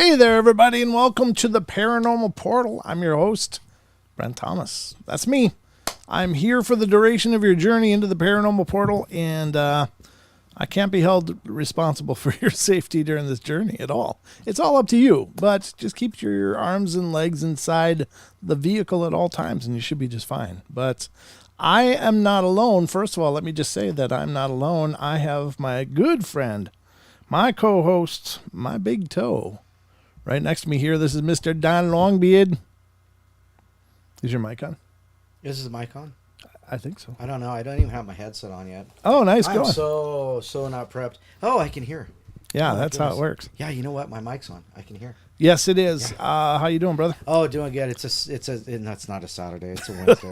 Hey there, everybody, and welcome to the Paranormal Portal. I'm your host, Brent Thomas. That's me. I'm here for the duration of your journey into the Paranormal Portal, and I can't be held responsible for your safety during this journey at all. It's all up to you, but just keep your arms and legs inside the vehicle at all times, and you should be just fine. But I am not alone. First of all, let me just say that I'm not alone. I have my good friend, my co-host, my big toe, right next to me here. This is Mr. Don Longbeard. Is your mic on? Is the mic on? I think so. I don't know. I don't even have my headset on yet. Oh, nice I'm going. so not prepped. Oh, I can hear. Yeah, Oh, that's how it works. Yeah, you know what? My mic's on. I can hear. Yes, it is. Yeah. How you doing, brother? Oh, doing good. That's not a Saturday. It's a Wednesday.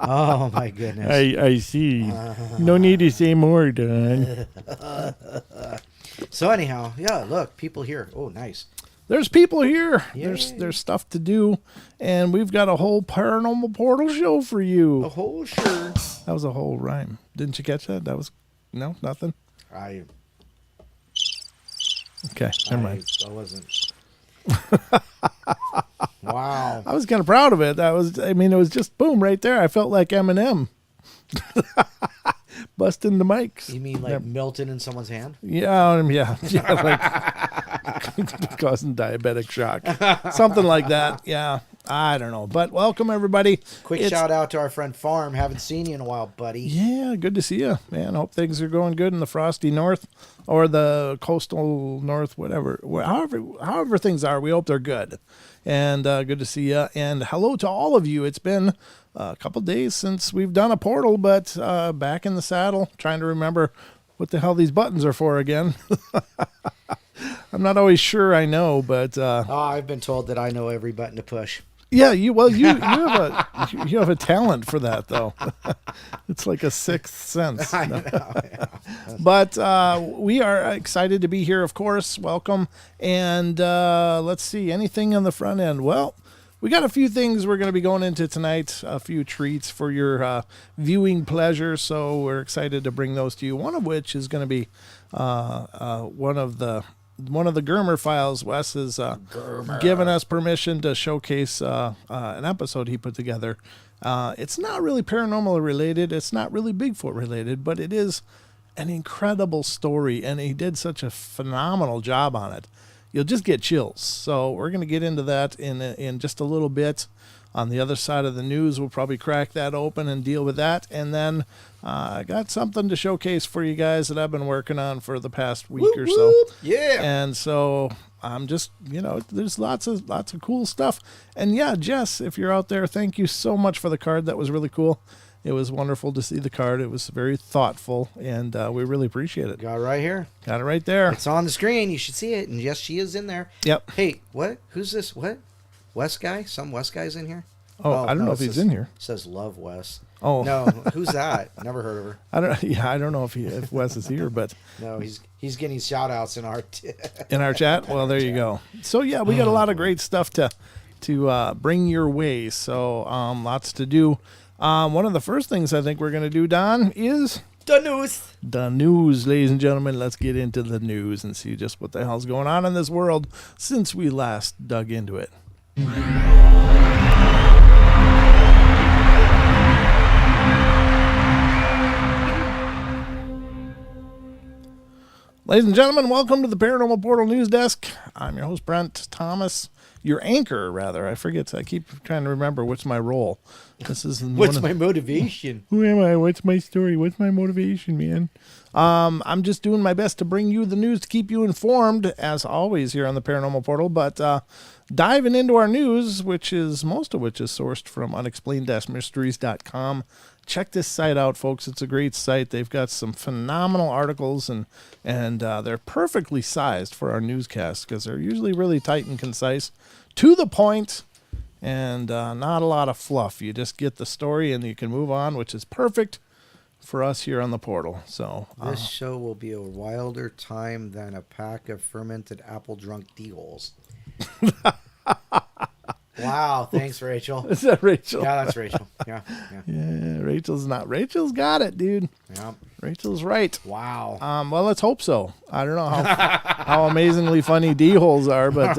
Oh my goodness. I see. No need to say more, Don. So anyhow, yeah. Look, people here. Oh, nice. There's people here. Yay. There's stuff to do, and we've got a whole Paranormal Portal show for you. A whole sure. That was a whole rhyme. Didn't you catch that? That was nothing. Okay, never mind. I wasn't. Wow. I was kind of proud of it. It was just boom right there. I felt like Eminem. Busting the mics. You mean like melting in someone's hand? Yeah, like causing diabetic shock, something like that. Yeah, I don't know, but welcome everybody. Quick shout out to our friend Farm. Haven't seen you in a while, buddy. Yeah, good to see you, man. Hope things are going good in the frosty north or the coastal north, whatever. However things are, we hope they're good. And good to see you. And hello to all of you. It's been a couple days since we've done a portal, but back in the saddle, trying to remember what the hell these buttons are for again. I'm not always sure I know, but I've been told that I know every button to push. Yeah, you have a talent for that though. It's like a sixth sense. I know, yeah. But we are excited to be here, of course. Welcome. And let's see, anything on the front end? Well, we got a few things we're going to be going into tonight, a few treats for your viewing pleasure. So we're excited to bring those to you. One of which is going to be one of the Germer files. Wes has given us permission to showcase an episode he put together. It's not really paranormal related. It's not really Bigfoot related, but it is an incredible story, and he did such a phenomenal job on it. You'll just get chills. So we're going to get into that in just a little bit. On the other side of the news, we'll probably crack that open and deal with that. And then I got something to showcase for you guys that I've been working on for the past week or so. Yeah. And so I'm just, there's lots of cool stuff. And yeah, Jess, if you're out there, thank you so much for the card. That was really cool. It was wonderful to see the card. It was very thoughtful, and we really appreciate it. Got it right here. Got it right there. It's on the screen. You should see it. And yes, she is in there. Yep. Hey, what? Who's this? What? Wes guy? Some Wes guy's in here? Oh, I don't know if he's in here. Says love Wes. Oh. No, who's that? Never heard of her. I don't know if Wes is here, but no, he's getting shout outs in our in our chat. Well, there you go. So yeah, we got a lot of great stuff to bring your way. So lots to do. One of the first things I think we're going to do, Don, is the news. The news, ladies and gentlemen. Let's get into the news and see just what the hell's going on in this world since we last dug into it. Ladies and gentlemen, welcome to the Paranormal Portal News Desk. I'm your host, Brent Thomas. Your anchor, rather. I forget. I keep trying to remember what's my role. This is what's my motivation? Who am I? What's my story? What's my motivation, man? I'm just doing my best to bring you the news to keep you informed, as always, here on the Paranormal Portal. But diving into our news, most of which is sourced from unexplained-mysteries.com. Check this site out, folks. It's a great site. They've got some phenomenal articles, and they're perfectly sized for our newscasts because they're usually really tight and concise, to the point, and not a lot of fluff. You just get the story and you can move on, which is perfect for us here on the portal. So this show will be a wilder time than a pack of fermented apple drunk D-holes. Wow, thanks, Rachel. Is that Rachel? Yeah, that's Rachel. Yeah. Yeah, Rachel's got it, dude. Yeah. Rachel's right. Wow. Well, let's hope so. I don't know how amazingly funny D-holes are, but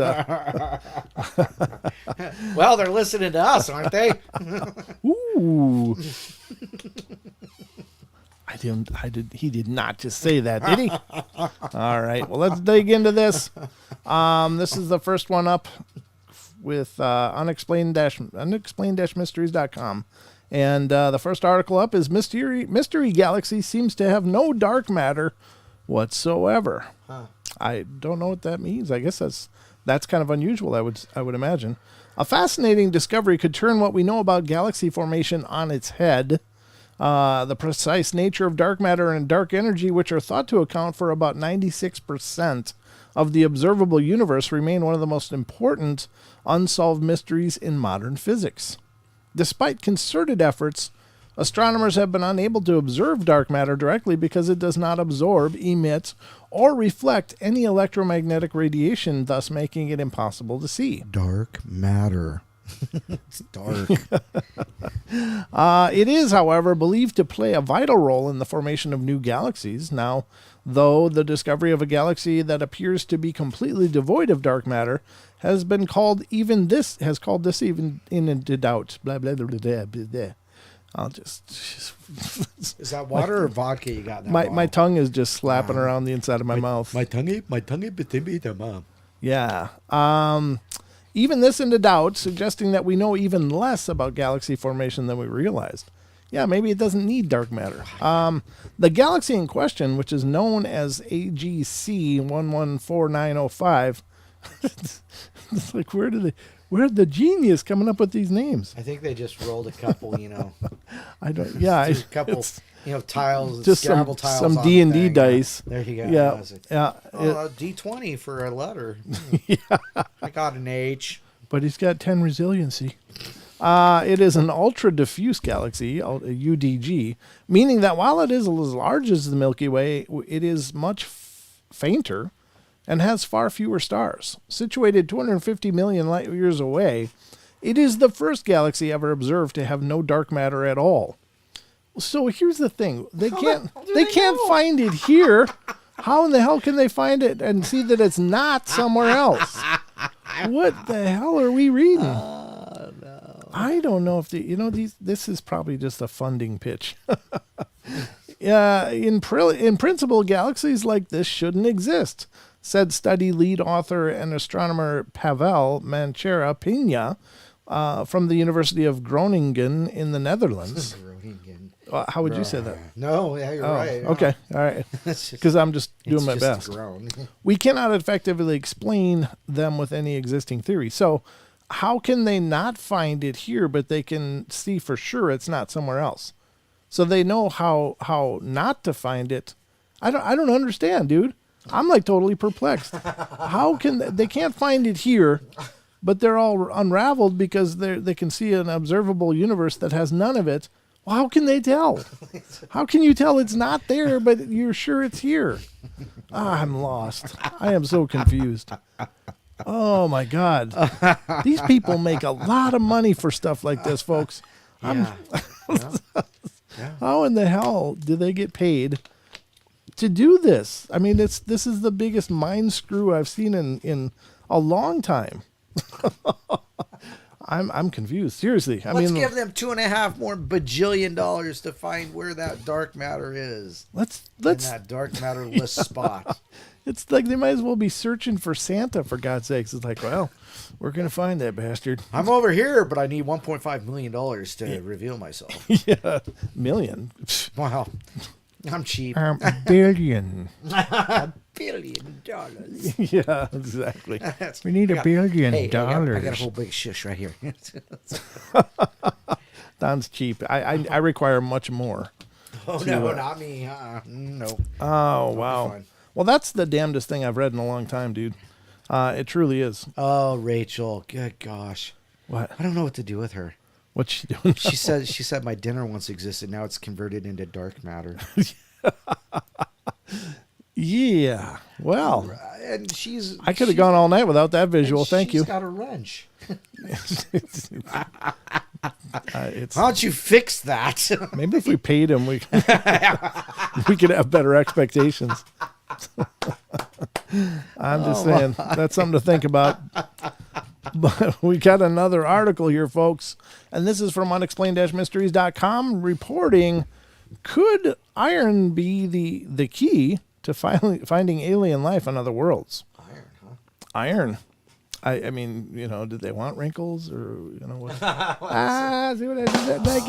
Well, they're listening to us, aren't they? ooh. He did not just say that, did he? All right. Well, let's dig into this. This is the first one up with unexplained-mysteries.com. And the first article up is Mystery Galaxy seems to have no dark matter whatsoever. Huh. I don't know what that means. I guess that's kind of unusual, I would imagine. A fascinating discovery could turn what we know about galaxy formation on its head. The precise nature of dark matter and dark energy, which are thought to account for about 96% of the observable universe, remain one of the most important unsolved mysteries in modern physics. Despite concerted efforts, astronomers have been unable to observe dark matter directly because it does not absorb, emit, or reflect any electromagnetic radiation, thus making it impossible to see. Dark matter. It's dark. It is, however, believed to play a vital role in the formation of new galaxies. Now, though the discovery of a galaxy that appears to be completely devoid of dark matter has called this even into doubt. Blah, blah, blah, blah, blah, blah. I'll just Is that water or vodka you got in that my bottle? tongue is just slapping around the inside of my mouth. My tongue between the mom. Yeah. Even this into doubt, suggesting that we know even less about galaxy formation than we realized. Yeah, maybe it doesn't need dark matter. The galaxy in question, which is known as AGC 114905, it's like where's the genius coming up with these names? I think they just rolled a couple, I don't. Yeah, just a couple, tiles, just Scrabble tiles. some on D&D the thing. dice. There you go. Yeah, yeah. Oh, D20 for a letter. I got an H. But he's got 10 resiliency. It is an ultra-diffuse galaxy, a UDG, meaning that while it is as large as the Milky Way, it is much fainter and has far fewer stars. Situated 250 million light years away, it is the first galaxy ever observed to have no dark matter at all. So here's the thing. They can't find it here. How in the hell can they find it and see that it's not somewhere else? What the hell are we reading? No. I don't know if this is probably just a funding pitch. In principle, galaxies like this shouldn't exist, said study lead author and astronomer Pavel Manchera Pina from the University of Groningen in the Netherlands. How would you say that? No, yeah, you're right. Okay, all right. Because I'm just doing my best. We cannot effectively explain them with any existing theory. So how can they not find it here, but they can see for sure it's not somewhere else? So they know how not to find it. I don't understand, dude. I'm like totally perplexed. How can they can't find it here, but they're all unraveled because they can see an observable universe that has none of it. Well, how can they tell? How can you tell it's not there, but you're sure it's here? I'm lost. I am so confused. Oh, my God. These people make a lot of money for stuff like this, folks. Yeah. How in the hell do they get paid to do this? I mean, this is the biggest mind screw I've seen in a long time. I'm confused. Seriously. Let's give them $2.5 more bajillion to find where that dark matter is. Let's in that dark matterless spot. It's like they might as well be searching for Santa, for God's sakes. It's like, well, we're gonna find that bastard. I'm over here, but I need $1.5 million to reveal myself. Yeah, million. Wow, I'm cheap. Billion. $1 billion. Yeah, exactly. We need $1 billion. I got a whole big shush right here. Don's cheap. I require much more. Oh no, not me. No. Oh wow. Well, that's the damnedest thing I've read in a long time, dude. It truly is. Oh, Rachel. Good gosh. What? I don't know what to do with her. What's she doing? She said my dinner once existed. Now it's converted into dark matter. Yeah. Well, and I could have gone all night without that visual. Thank you. She's got a wrench. Why don't you fix that? Maybe if we paid him, we. we could have better expectations. I'm just saying that's something to think about. But we got another article here, folks, and this is from unexplained-mysteries.com reporting, could iron be the key to finding alien life on other worlds? Iron, huh? Iron. I mean, did they want wrinkles or, what? See what I did there? Thank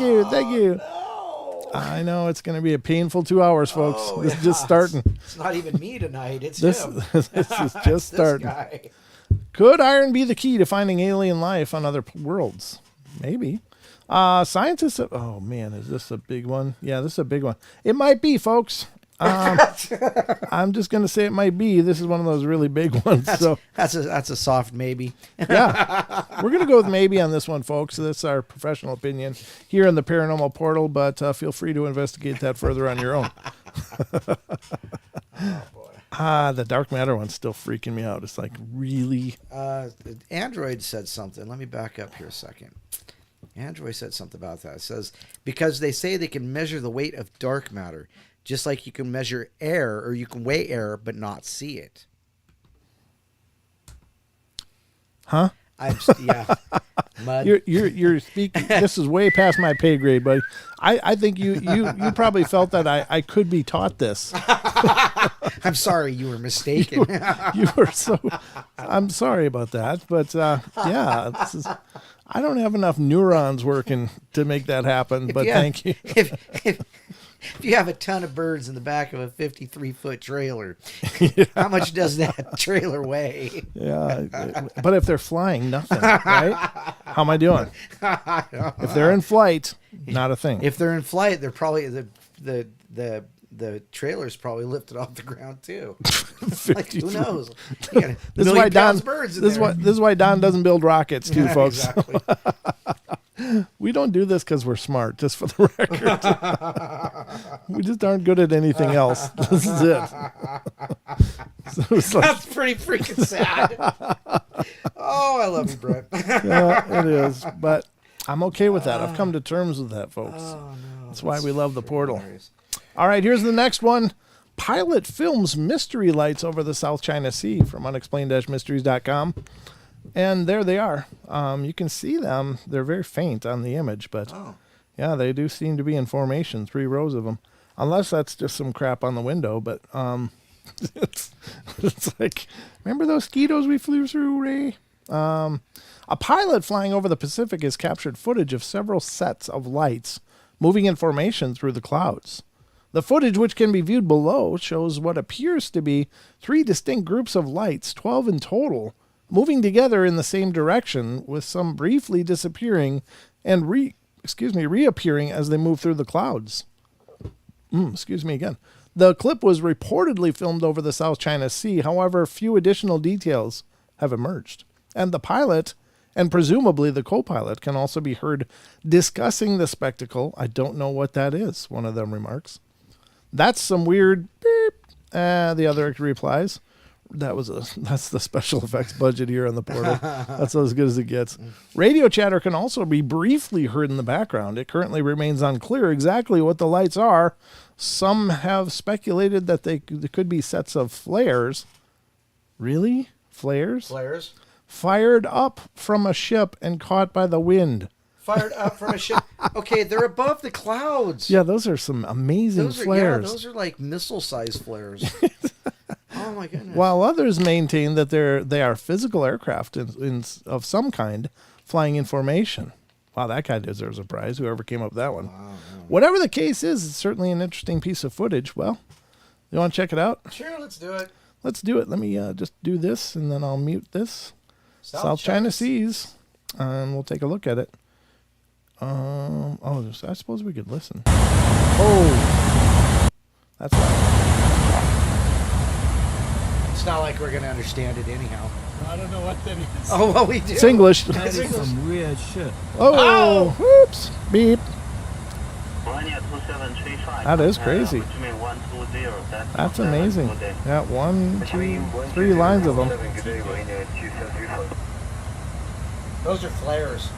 you. No. I know it's going to be a painful 2 hours, folks. This is just starting. It's not even me tonight. It's This him. is just starting. This guy. Could iron be the key to finding alien life on other worlds? Maybe. Scientists. Oh man, is this a big one? Yeah, this is a big one. It might be, folks. I'm just gonna say it might be. This is one of those really big ones. That's a soft maybe. Yeah, we're gonna go with maybe on this one, folks. That's our professional opinion here in the Paranormal Portal, but feel free to investigate that further on your own. Oh boy. The dark matter one's still freaking me out. It's like, really? Android said something. Let me back up here a second. Android said something about that. It says, because they say they can measure the weight of dark matter, just like you can measure air, or you can weigh air but not see it. Huh? Yeah. Mud. You're speaking. This is way past my pay grade, but I think you probably felt that I could be taught this. I'm sorry, you were mistaken. You were so. I'm sorry about that, but yeah, I don't have enough neurons working to make that happen. But thank you. If you have a ton of birds in the back of a 53-foot trailer, how much does that trailer weigh? Yeah, but if they're flying, nothing, right? How am I doing? If they're in flight, not a thing. If they're in flight, they're probably the trailer's probably lifted off the ground too. Like, who knows? This is why Don. Birds in This is why Don doesn't build rockets, too, folks. Exactly. We don't do this because we're smart, just for the record. We just aren't good at anything else. This is it. So it's like, That's pretty freaking sad. Oh, I love you, Brett. yeah, it is. But I'm okay with that. I've come to terms with that, folks. Oh, no, That's why we love the portal. hilarious. All right, here's the next one. Pilot films mystery lights over the South China Sea from unexplained-mysteries.com. And there they are. You can see them. They're very faint on the image, but yeah, they do seem to be in formation, 3 rows of them. Unless that's just some crap on the window, but it's like, remember those mosquitoes we flew through, Ray? A pilot flying over the Pacific has captured footage of several sets of lights moving in formation through the clouds. The footage, which can be viewed below, shows what appears to be 3 distinct groups of lights, 12 in total, moving together in the same direction, with some briefly disappearing and reappearing as they move through the clouds. Excuse me again. The clip was reportedly filmed over the South China Sea. However, few additional details have emerged. And the pilot, and presumably the co-pilot, can also be heard discussing the spectacle. I don't know what that is, one of them remarks. That's some weird beep. The other replies. That's the special effects budget here on the portal. That's as good as it gets. Radio chatter can also be briefly heard in the background. It currently remains unclear exactly what the lights are. Some have speculated that they could be sets of flares. Really? Flares? Flares? Fired up from a ship and caught by the wind. Fired up from a ship. Okay, they're above the clouds. Yeah, those are some amazing flares. Those are like missile-sized flares. Oh my goodness. While others maintain that they are physical aircraft of some kind flying in formation. Wow, that guy deserves a prize, whoever came up with that one. Wow. Whatever the case is, it's certainly an interesting piece of footage. Well, you want to check it out? Sure, let's do it. Let's do it. Let me just do this, and then I'll mute this. South China Seas, and we'll take a look at it. I suppose we could listen. Oh, that's loud. It's not like we're going to understand it anyhow. I don't know what that is. Oh, well, we do. It's English. That is some weird shit. Oh, whoops, beep. That is crazy. That's amazing. Yeah, 1, 2, 3 lines of them. Those are flares.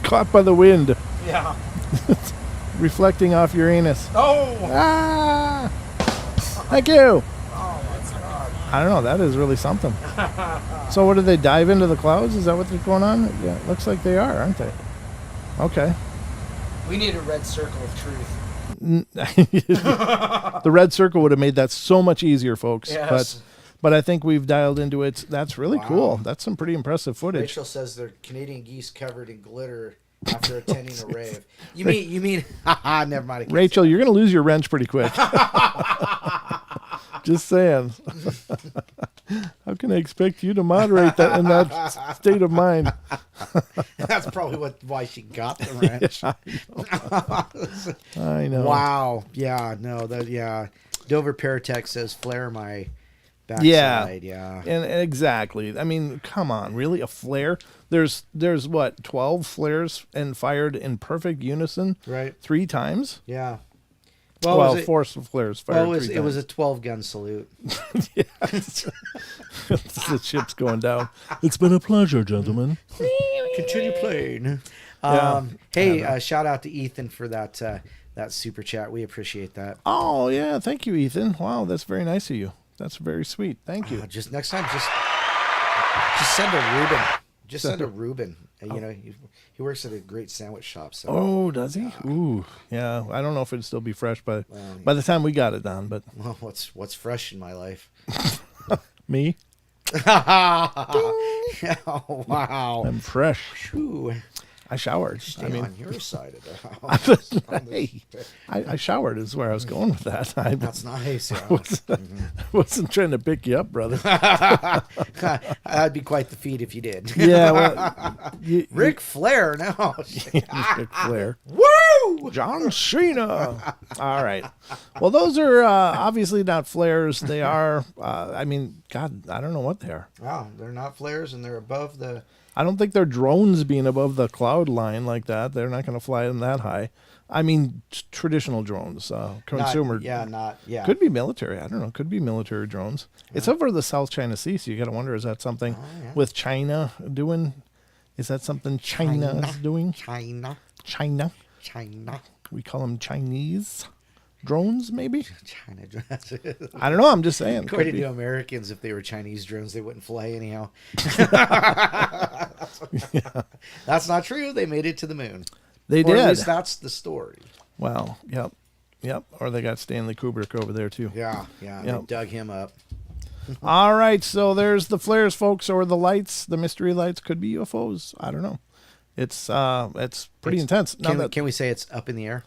Caught by the wind. Yeah. reflecting off your anus. Oh! Ah! Thank you. I don't know. That is really something. So what, did they dive into the clouds? Is that what's going on? Yeah, it looks like they are, aren't they? Okay. We need a red circle of truth. The red circle would have made that so much easier, folks. Yes. But I think we've dialed into it. That's really Wow. cool. That's some pretty impressive footage. Rachel says they're Canadian geese covered in glitter after attending a rave. You mean? Haha, never mind. I can't Rachel, say you're going to lose your wrench pretty quick. Just saying. How can I expect you to moderate that in that state of mind? that. That's probably why she got the wrench. I know. Wow. Yeah. No. Yeah. Dover Paratech says flare my Yeah. backside. Yeah. And exactly. I mean, come on, really? A flare? There's what, 12 flares and fired in perfect unison Right. 3 times? Yeah. Well, was it? 4 flares fired Well, 3 it was times. a 12-gun salute. The ship's going down. It's been a pleasure, gentlemen. Continue playing. Yeah. Hey, shout out to Ethan for that super chat. We appreciate that. Oh, yeah. Thank you, Ethan. Wow, that's very nice of you. That's very sweet. Thank you. Just next time, just send a Reuben. Just send a Reuben. You know, he works at a great sandwich shop. So Oh, does he? Ooh, yeah. I don't know if it'd still be fresh by the time we got it done, but well, what's fresh in my life? me, Oh, wow. I'm fresh. Phew. I showered. Stay I mean, on your side of the house. hey, I showered is where I was going with that. I That's nice. Yeah. wasn't trying to pick you up, brother. That'd be quite the feat if you did. Yeah, well, Ric Flair, no. Ric Flair. Woo! John Cena. All right. Well, those are obviously not flares. They are, I mean, God, I don't know what they are. Wow, they're not flares, and they're above the. I don't think they're drones being above the cloud line like that. They're not going to fly them that high. I mean, traditional drones, consumer. Could be military. I don't know. Could be military drones. Yeah. It's over the South China Sea, so you got to wonder, is that something with China doing? Is that something China is doing? China. We call them Chinese drones, maybe? China drones. I don't know. I'm just saying. According to Americans, if they were Chinese drones, they wouldn't fly anyhow. That's not true. They made it to the moon. They or did. At least that's the story. Well, yep. Or they got Stanley Kubrick over there, too. Yeah. They dug him up. All right. So there's the flares, folks, or the lights. The mystery lights could be UFOs. I don't know. It's pretty intense. Can we say it's up in the air?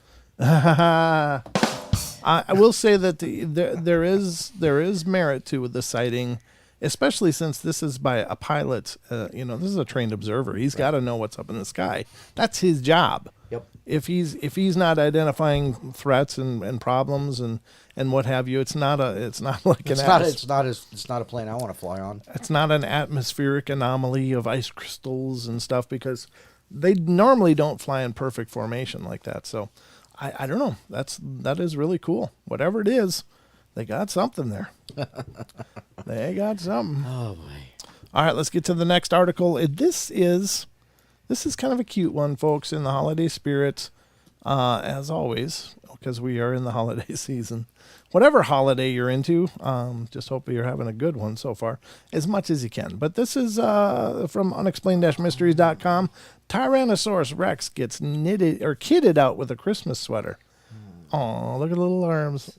I will say that there is merit to the sighting, especially since this is by a pilot. This is a trained observer. He's got to know what's up in the sky. That's his job. Yep. If he's not identifying threats and problems and what have you, it's not a plane I want to fly on. It's not an atmospheric anomaly of ice crystals and stuff, because they normally don't fly in perfect formation like that. So I don't know. That is really cool. Whatever it is, they got something there. They got something. Oh boy. All right, let's get to the next article. This is kind of a cute one, folks, in the holiday spirit, as always, because we are in the holiday season. Whatever holiday you're into, just hope you're having a good one so far, as much as you can. But this is from unexplained-mysteries.com. Tyrannosaurus Rex gets knitted or kitted out with a Christmas sweater. Oh, look at the little arms.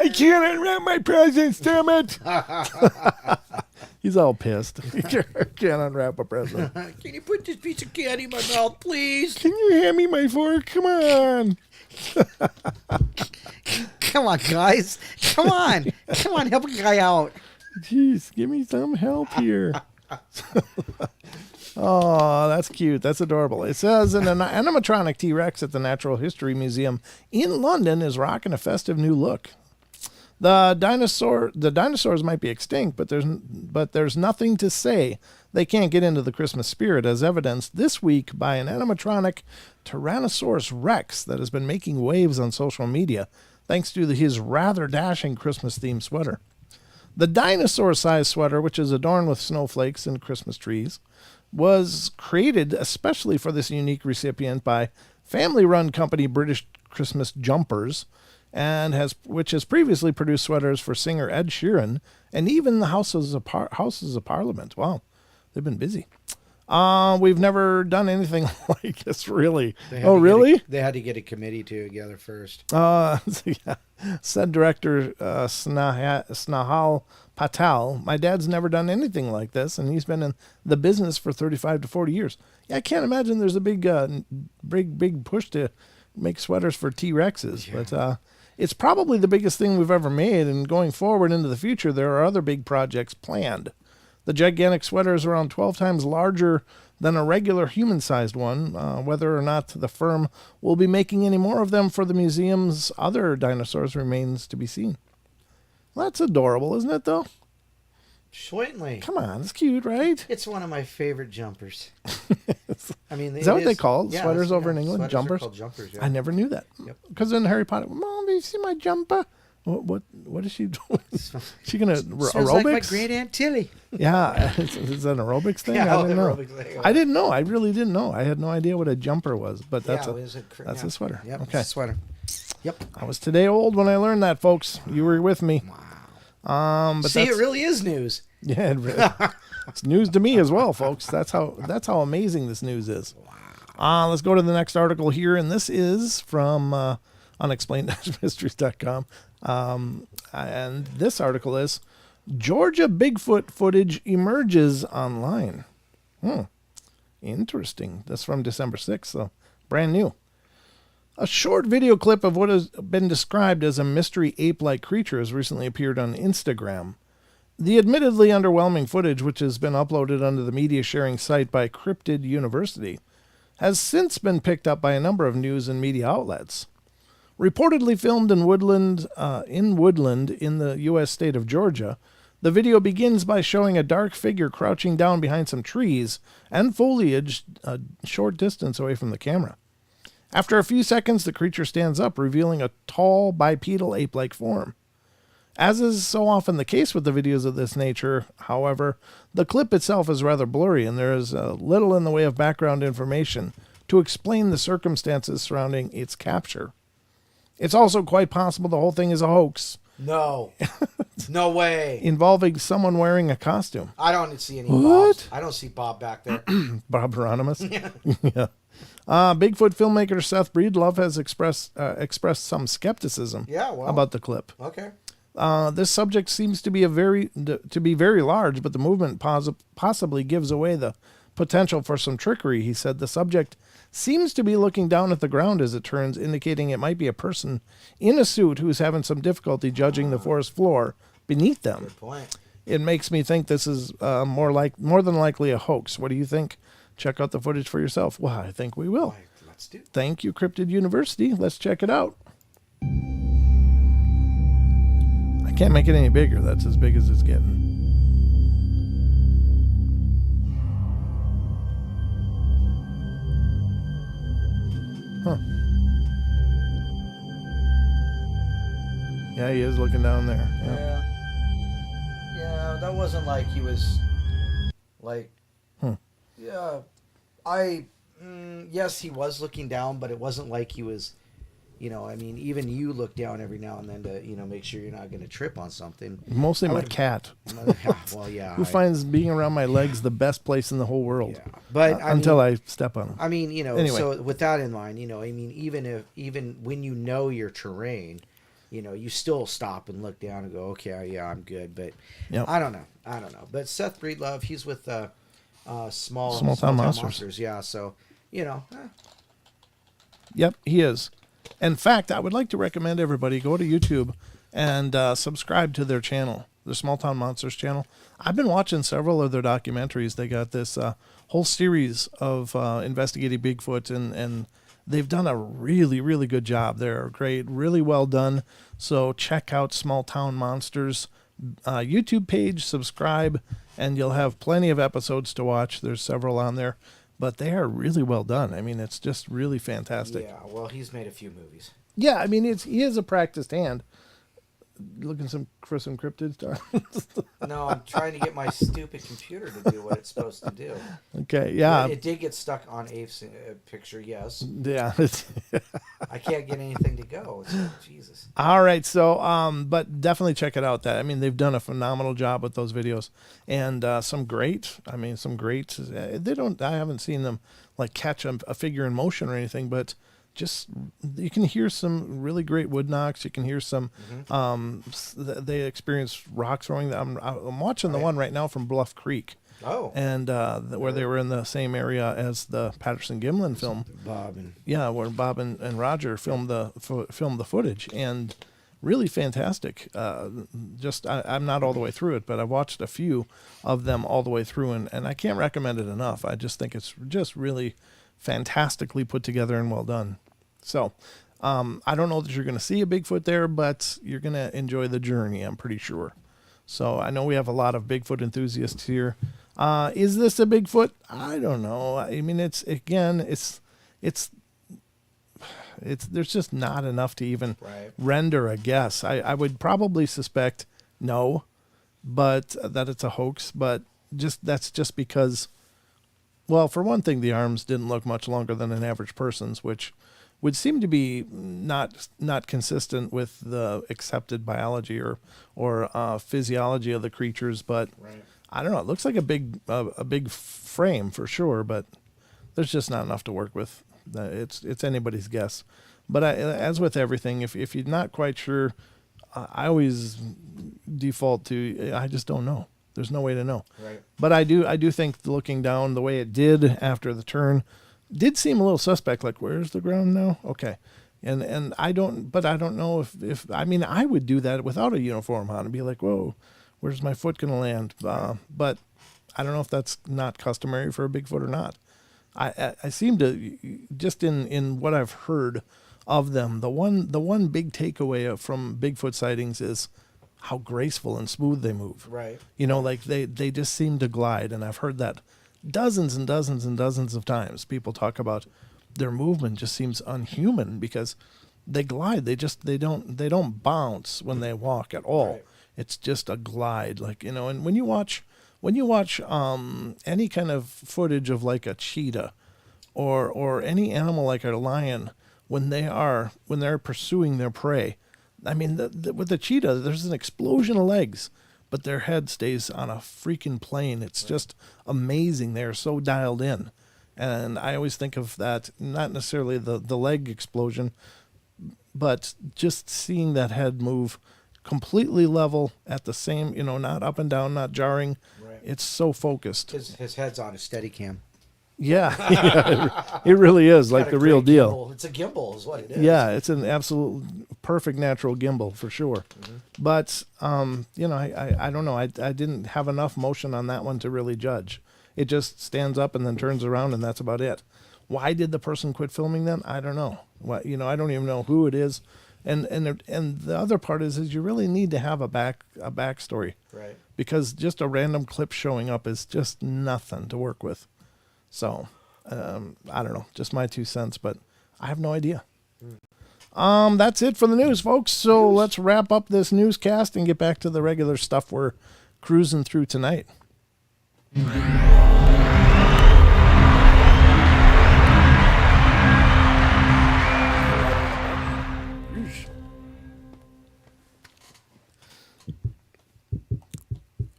I can't unwrap my presents, damn it. He's all pissed. He can't unwrap a present. Can you put this piece of candy in my mouth, please? Can you hand me my fork? Come on. Come on, guys. Come on, help a guy out. Jeez, give me some help here. Oh, that's cute. That's adorable. It says an animatronic T-Rex at the Natural History Museum in London is rocking a festive new look. The dinosaurs might be extinct, but there's nothing to say they can't get into the Christmas spirit, as evidenced this week by an animatronic Tyrannosaurus Rex that has been making waves on social media thanks to his rather dashing Christmas-themed sweater. The dinosaur-sized sweater, which is adorned with snowflakes and Christmas trees, was created especially for this unique recipient by family-run company British Christmas Jumpers, which has previously produced sweaters for singer Ed Sheeran and even the Houses of Parliament. Wow, they've been busy. We've never done anything like this, really. Oh, really? They had to get a committee together first. Yeah. Said director Snehal Patel, my dad's never done anything like this, and he's been in the business for 35 to 40 years. Yeah, I can't imagine there's a big push to make sweaters for T-Rexes, but it's probably the biggest thing we've ever made, and going forward into the future, there are other big projects planned. The gigantic sweater is around 12 times larger than a regular human-sized one. Whether or not the firm will be making any more of them for the museum's other dinosaurs remains to be seen. Well, that's adorable, isn't it, though? Certainly. Come on, it's cute, right? It's one of my favorite jumpers. I mean, is that what they call sweaters over in England? Sweaters Jumpers? are called jumpers, yeah. I never knew that. Because in Harry Potter, Mom, do you see my jumper? What is she doing? Is she gonna aerobics? Like my great Aunt Tilly. Yeah, is that an aerobics thing? Yeah, I didn't know. thing. I didn't know. I really didn't know. I had no idea what a jumper was, but that's a sweater. Yep, okay, it's a sweater. Yep. I was today old when I learned that, folks. You were with me. Wow. But see, it really is news. Yeah, it really, it's news to me as well, folks. That's how amazing this news is. Wow. Let's go to the next article here, and this is from unexplained-mysteries.com. And this article is Georgia Bigfoot footage emerges online. Interesting. That's from December 6th, so brand new. A short video clip of what has been described as a mystery ape-like creature has recently appeared on Instagram. The admittedly underwhelming footage, which has been uploaded onto the media sharing site by Cryptid University, has since been picked up by a number of news and media outlets. Reportedly filmed in Woodland in the U.S. state of Georgia, the video begins by showing a dark figure crouching down behind some trees and foliage a short distance away from the camera. After a few seconds, the creature stands up, revealing a tall, bipedal ape-like form. As is so often the case with the videos of this nature, however, the clip itself is rather blurry, and there is little in the way of background information to explain the circumstances surrounding its capture. It's also quite possible the whole thing is a hoax. No. No way. Involving someone wearing a costume. I don't see any What? Bob. I don't see Bob back there. Bob Hieronymus? Yeah. Yeah. Bigfoot filmmaker Seth Breedlove has expressed some skepticism about the clip. Okay. This subject seems to be very large, but the movement possibly gives away the potential for some trickery. He said the subject seems to be looking down at the ground as it turns, indicating it might be a person in a suit who's having some difficulty judging the forest floor beneath them. Good point. It makes me think this is more than likely a hoax. What do you think? Check out the footage for yourself. Well, I think we will. Let's do it. Thank you, Cryptid University. Let's check it out. I can't make it any bigger. That's as big as it's getting. Huh. Yeah, he is looking down there. Yeah. Yeah, that wasn't like he was like yeah. Yes, he was looking down, but it wasn't like he was, I mean, even you look down every now and then to, make sure you're not going to trip on something. Mostly my cat. Well, yeah. Who finds being around my legs the best place in the whole world. Yeah. But until I step on them. I mean, anyway. So with that in mind, I mean, even when you know your terrain, you still stop and look down and go, okay, yeah, I'm good. But I don't know. But Seth Breedlove, he's with Small Town Monsters. Yeah, so, Yep, he is. In fact, I would like to recommend everybody go to YouTube and subscribe to their channel, the Small Town Monsters channel. I've been watching several of their documentaries. They got this whole series of investigating Bigfoot, and they've done a really, really good job. They're great, really well done. So check out Small Town Monsters YouTube page, subscribe, and you'll have plenty of episodes to watch. There's several on there, but they are really well done. I mean, it's just really fantastic. Yeah, well, he's made a few movies. Yeah, I mean, he is a practiced hand. looking for some cryptid stuff? No, I'm trying to get my stupid computer to do what it's supposed to do. Okay, yeah. It did get stuck on Afe's picture, yes. Yeah. I can't get anything to go. It's like, Jesus. All right, so but definitely check it out. That I mean, they've done a phenomenal job with those videos, and some great. I mean, some great. They don't. I haven't seen them like catch a figure in motion or anything, but just you can hear some really great wood knocks. You can hear some. They experience rock throwing. I'm watching the one right now from Bluff Creek. Oh. And where they were in the same area as the Patterson Gimlin film. Where Bob and Roger filmed the footage, and really fantastic. I'm not all the way through it, but I've watched a few of them all the way through, and I can't recommend it enough. I just think it's just really fantastically put together and well done. So I don't know that you're going to see a Bigfoot there, but you're going to enjoy the journey, I'm pretty sure. So I know we have a lot of Bigfoot enthusiasts here. Is this a Bigfoot? I don't know. I mean, it's there's just not enough to even render a guess. I would probably suspect no, but that it's a hoax. But that's just because, well, for one thing, the arms didn't look much longer than an average person's, which would seem to be not consistent with the accepted biology or physiology of the creatures. But I don't know. It looks like a big frame for sure, but there's just not enough to work with. It's anybody's guess. But as with everything, if you're not quite sure, I always default to I just don't know. There's no way to know. Right. But I do think looking down the way it did after the turn did seem a little suspect. Like, where's the ground now? Okay. And I don't know if I mean, I would do that without a uniform on and be like, whoa, where's my foot going to land? But I don't know if that's not customary for a Bigfoot or not. I seem to, just in what I've heard of them, the one big takeaway from Bigfoot sightings is how graceful and smooth they move. Right. You know, like they just seem to glide, and I've heard that dozens and dozens and dozens of times. People talk about their movement just seems unhuman because they glide. They don't bounce when they walk at all. Right. It's just a glide, like, you know. And when you watch any kind of footage of like a cheetah or any animal like a lion, when they're pursuing their prey, I mean, with the cheetah, there's an explosion of legs, but their head stays on a freaking plane. It's just amazing. They're so dialed in. And I always think of that, not necessarily the leg explosion, but just seeing that head move completely level at the same, you know, not up and down, not jarring. Right. It's so focused. His head's on a steady cam. Yeah, it really is like the real deal. Gimbal. It's a gimbal is what it is. Yeah, it's an absolute perfect natural gimbal for sure. Mm-hmm. But, you know, I don't know. I didn't have enough motion on that one to really judge. It just stands up and then turns around, and that's about it. Why did the person quit filming then? I don't know. You know, I don't even know who it is. And the other part is you really need to have a backstory. Right. Because just a random clip showing up is just nothing to work with. So, I don't know, just my 2 cents, but I have no idea. That's it for the news, folks. So let's wrap up this newscast and get back to the regular stuff we're cruising through tonight.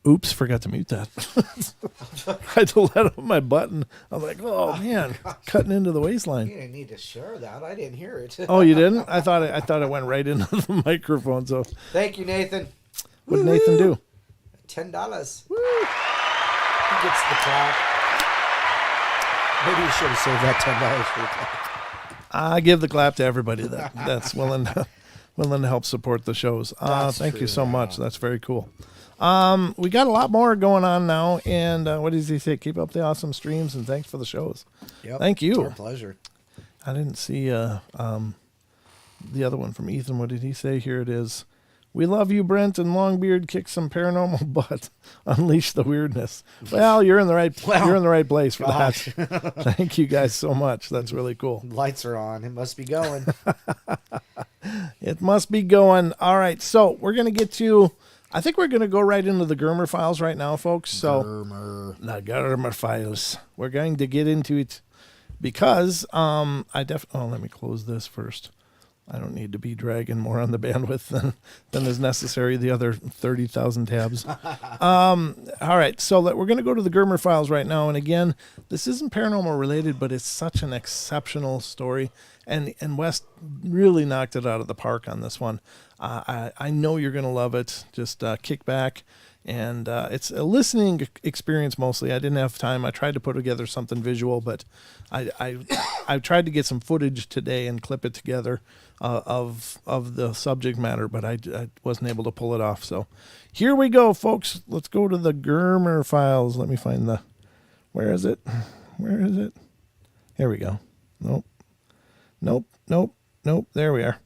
Oops, forgot to mute that. I had to let up my button. I'm like, oh man, cutting into the waistline. You didn't need to share that. I didn't hear it. Oh, you didn't? I thought it went right into the microphone. So thank you, Nathan. What did Nathan do? $10. Woo! He gets the clap. Maybe you should have saved that $10 for the clap. I give the clap to everybody that's willing to help support the shows. Thank you so much. That's very cool. We got a lot more going on now, and what does he say? Keep up the awesome streams, and thanks for the shows. Yep, thank you. It's our pleasure. I didn't see the other one from Ethan. What did he say? Here it is. We love you, Brent, and Longbeard. Kick some paranormal butt. Unleash the weirdness. Well, you're in the right place for that. Thank you guys so much. That's really cool. Lights are on. It must be going. It must be going. All right, so we're going to get to, I think we're going to go right into the Germer files right now, folks. So the Germer files. We're going to get into it because let me close this first. I don't need to be dragging more on the bandwidth than is necessary. The other 30,000 tabs. All right, so we're going to go to the Germer files right now. And again, this isn't paranormal related, but it's such an exceptional story. And Wes really knocked it out of the park on this one. I know you're going to love it. Just kick back. And it's a listening experience mostly. I didn't have time. I tried to put together something visual, but I tried to get some footage today and clip it together of the subject matter, but I wasn't able to pull it off. So here we go, folks. Let's go to the Germer files. Let me find where is it? Where is it? Here we go. Nope. There we are.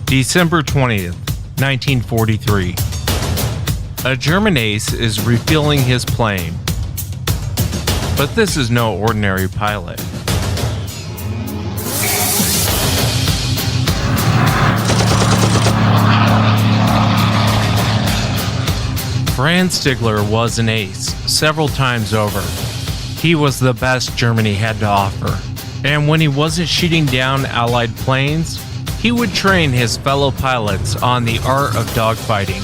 December 20th, 1943. A German ace is refueling his plane. But this is no ordinary pilot. Franz Stigler was an ace several times over. He was the best Germany had to offer. And when he wasn't shooting down Allied planes, he would train his fellow pilots on the art of dogfighting.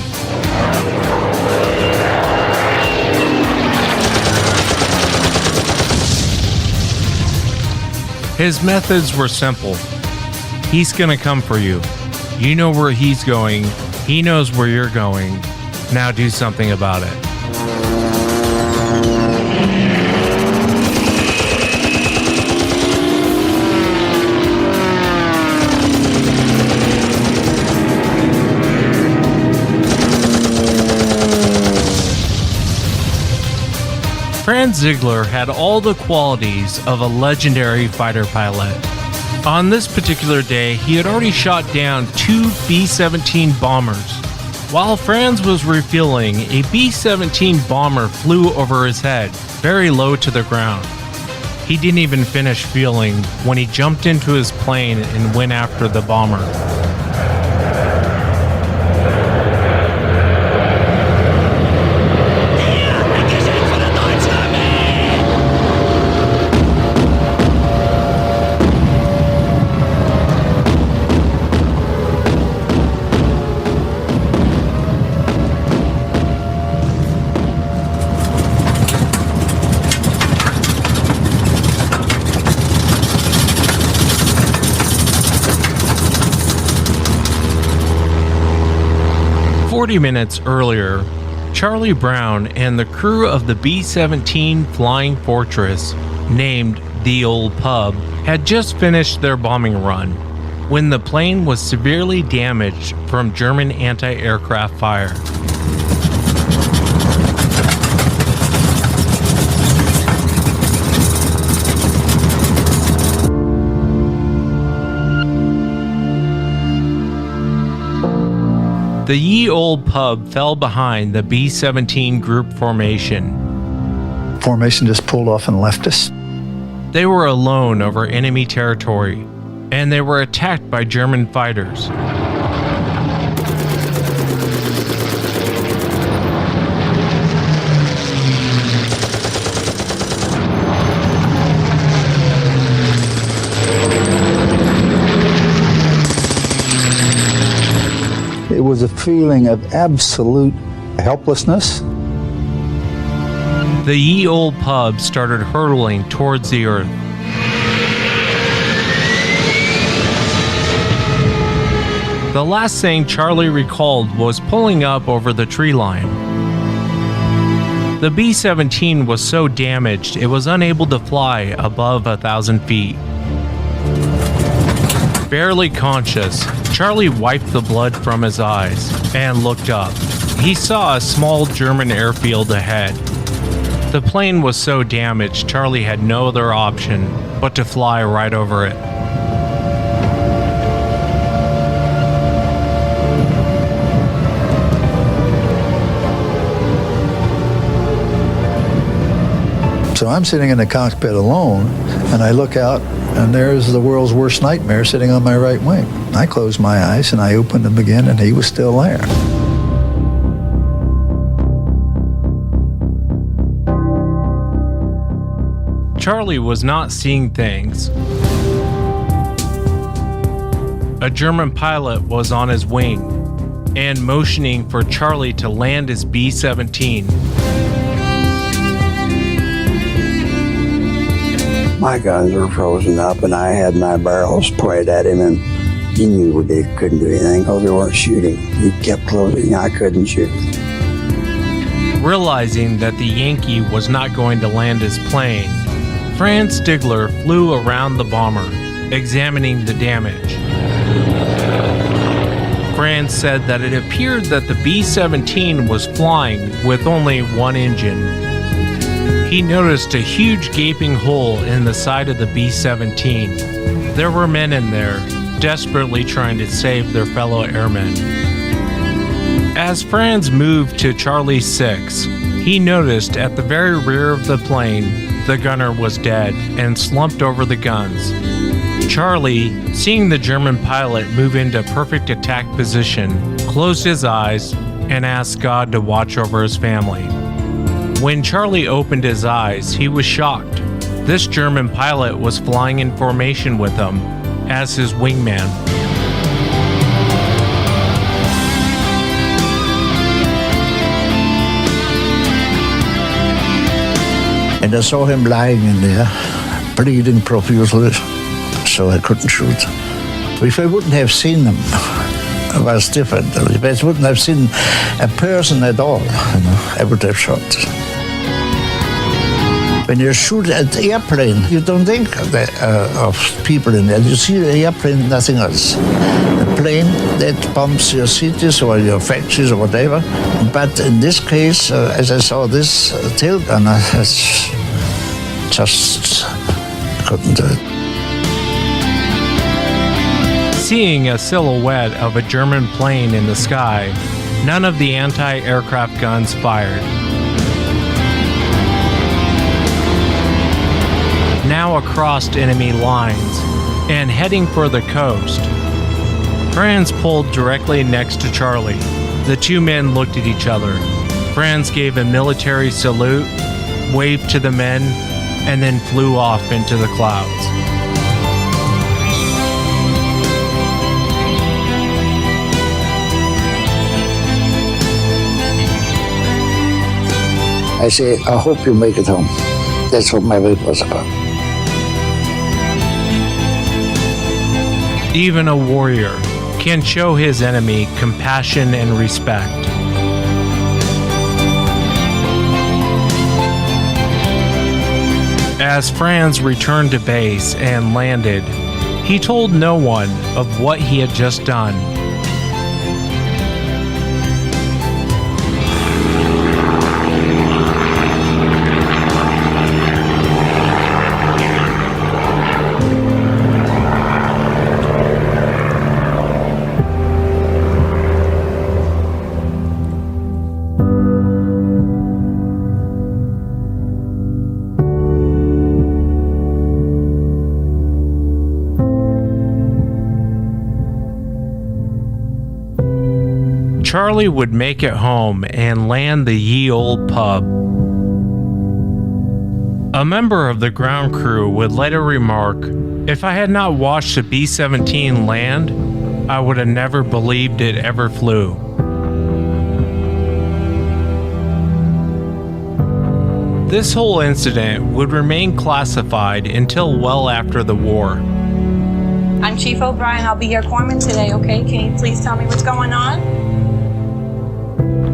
His methods were simple. He's gonna come for you. You know where he's going. He knows where you're going. Now do something about it. Franz Ziegler had all the qualities of a legendary fighter pilot. On this particular day, he had already shot down 2 B-17 bombers. While Franz was refueling, a B-17 bomber flew over his head, very low to the ground. He didn't even finish fueling when he jumped into his plane and went after the bomber. Minutes earlier, Charlie Brown and the crew of the B-17 Flying Fortress, named the Old Pub, had just finished their bombing run when the plane was severely damaged from German anti-aircraft fire. The Ye Old Pub fell behind the B-17 group formation. Formation just pulled off and left us. They were alone over enemy territory, and they were attacked by German fighters. it was a feeling of absolute helplessness. The ye old pub started hurtling towards the earth. The last thing Charlie recalled was pulling up over the tree line. The B-17 was so damaged it was unable to fly above 1,000 feet. Barely conscious, Charlie wiped the blood from his eyes and looked up. He saw a small German airfield ahead. The plane was so damaged, Charlie had no other option but to fly right over it. So I'm sitting in the cockpit alone, and I look out, and there's the world's worst nightmare sitting on my right wing. I closed my eyes, and I opened them again, and he was still there. Charlie was not seeing things. A German pilot was on his wing and motioning for Charlie to land his B-17. My guns were frozen up, and I had my barrels pointed at him, and he knew they couldn't do anything because they weren't shooting. He kept closing. I couldn't shoot. Realizing that the Yankee was not going to land his plane, Franz Stigler flew around the bomber, examining the damage. Franz said that it appeared that the B-17 was flying with only one engine. He noticed a huge gaping hole in the side of the B-17. There were men in there, desperately trying to save their fellow airmen. As Franz moved to Charlie 6, he noticed at the very rear of the plane, the gunner was dead and slumped over the guns. Charlie, seeing the German pilot move into perfect attack position, closed his eyes and asked God to watch over his family. When Charlie opened his eyes, he was shocked. This German pilot was flying in formation with him as his wingman. And I saw him lying in there, bleeding profusely, so I couldn't shoot. If I wouldn't have seen him, it was different. If I wouldn't have seen a person at all, I would have shot. When you shoot at the airplane, you don't think of people in there. You see the airplane, nothing else. A plane that bombs your cities or your factories or whatever. But in this case, as I saw this tail gunner, I just couldn't do it. Seeing a silhouette of a German plane in the sky, none of the anti-aircraft guns fired. Now across enemy lines and heading for the coast, Franz pulled directly next to Charlie. The two men looked at each other. Franz gave a military salute, waved to the men, and then flew off into the clouds. I say, I hope you make it home. That's what my weight was about. Even a warrior can show his enemy compassion and respect. As Franz returned to base and landed, he told no one of what he had just done. Charlie would make it home and land the ye old pub. A member of the ground crew would later remark, "If I had not watched the B-17 land, I would have never believed it ever flew. This whole incident would remain classified until well after the war. I'm Chief O'Brien. I'll be your corpsman today, okay? Can you please tell me what's going on?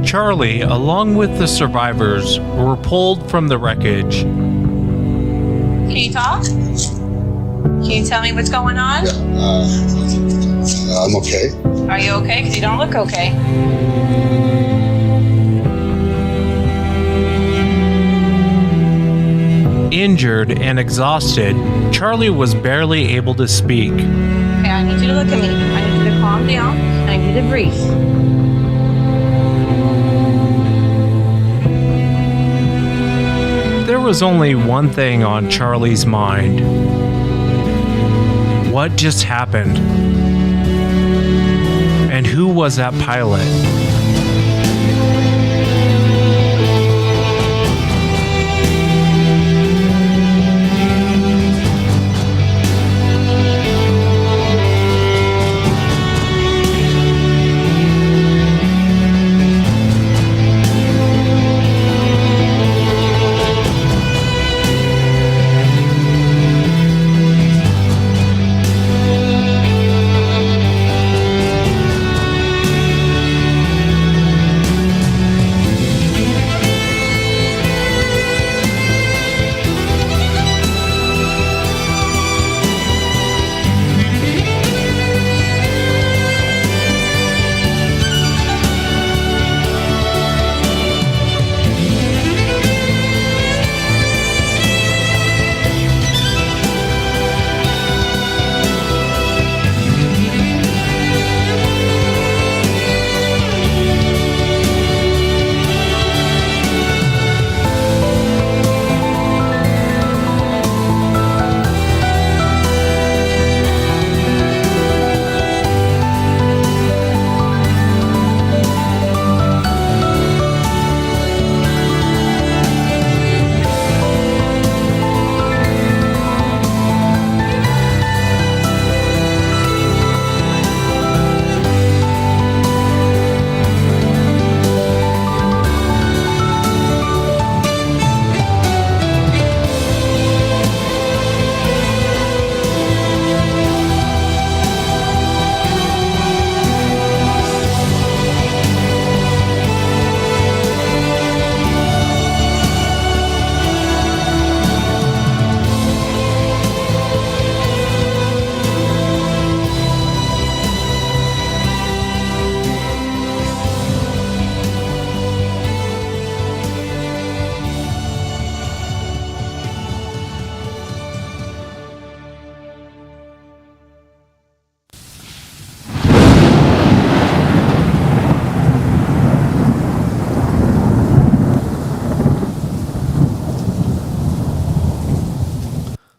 Charlie, along with the survivors, were pulled from the wreckage. Can you talk? Can you tell me what's going on? Yeah, I'm okay. Are you okay? Because you don't look okay. Injured and exhausted, Charlie was barely able to speak. Okay, I need you to look at me. I need you to calm down. I need you to breathe. There was only one thing on Charlie's mind. What just happened? And who was that pilot?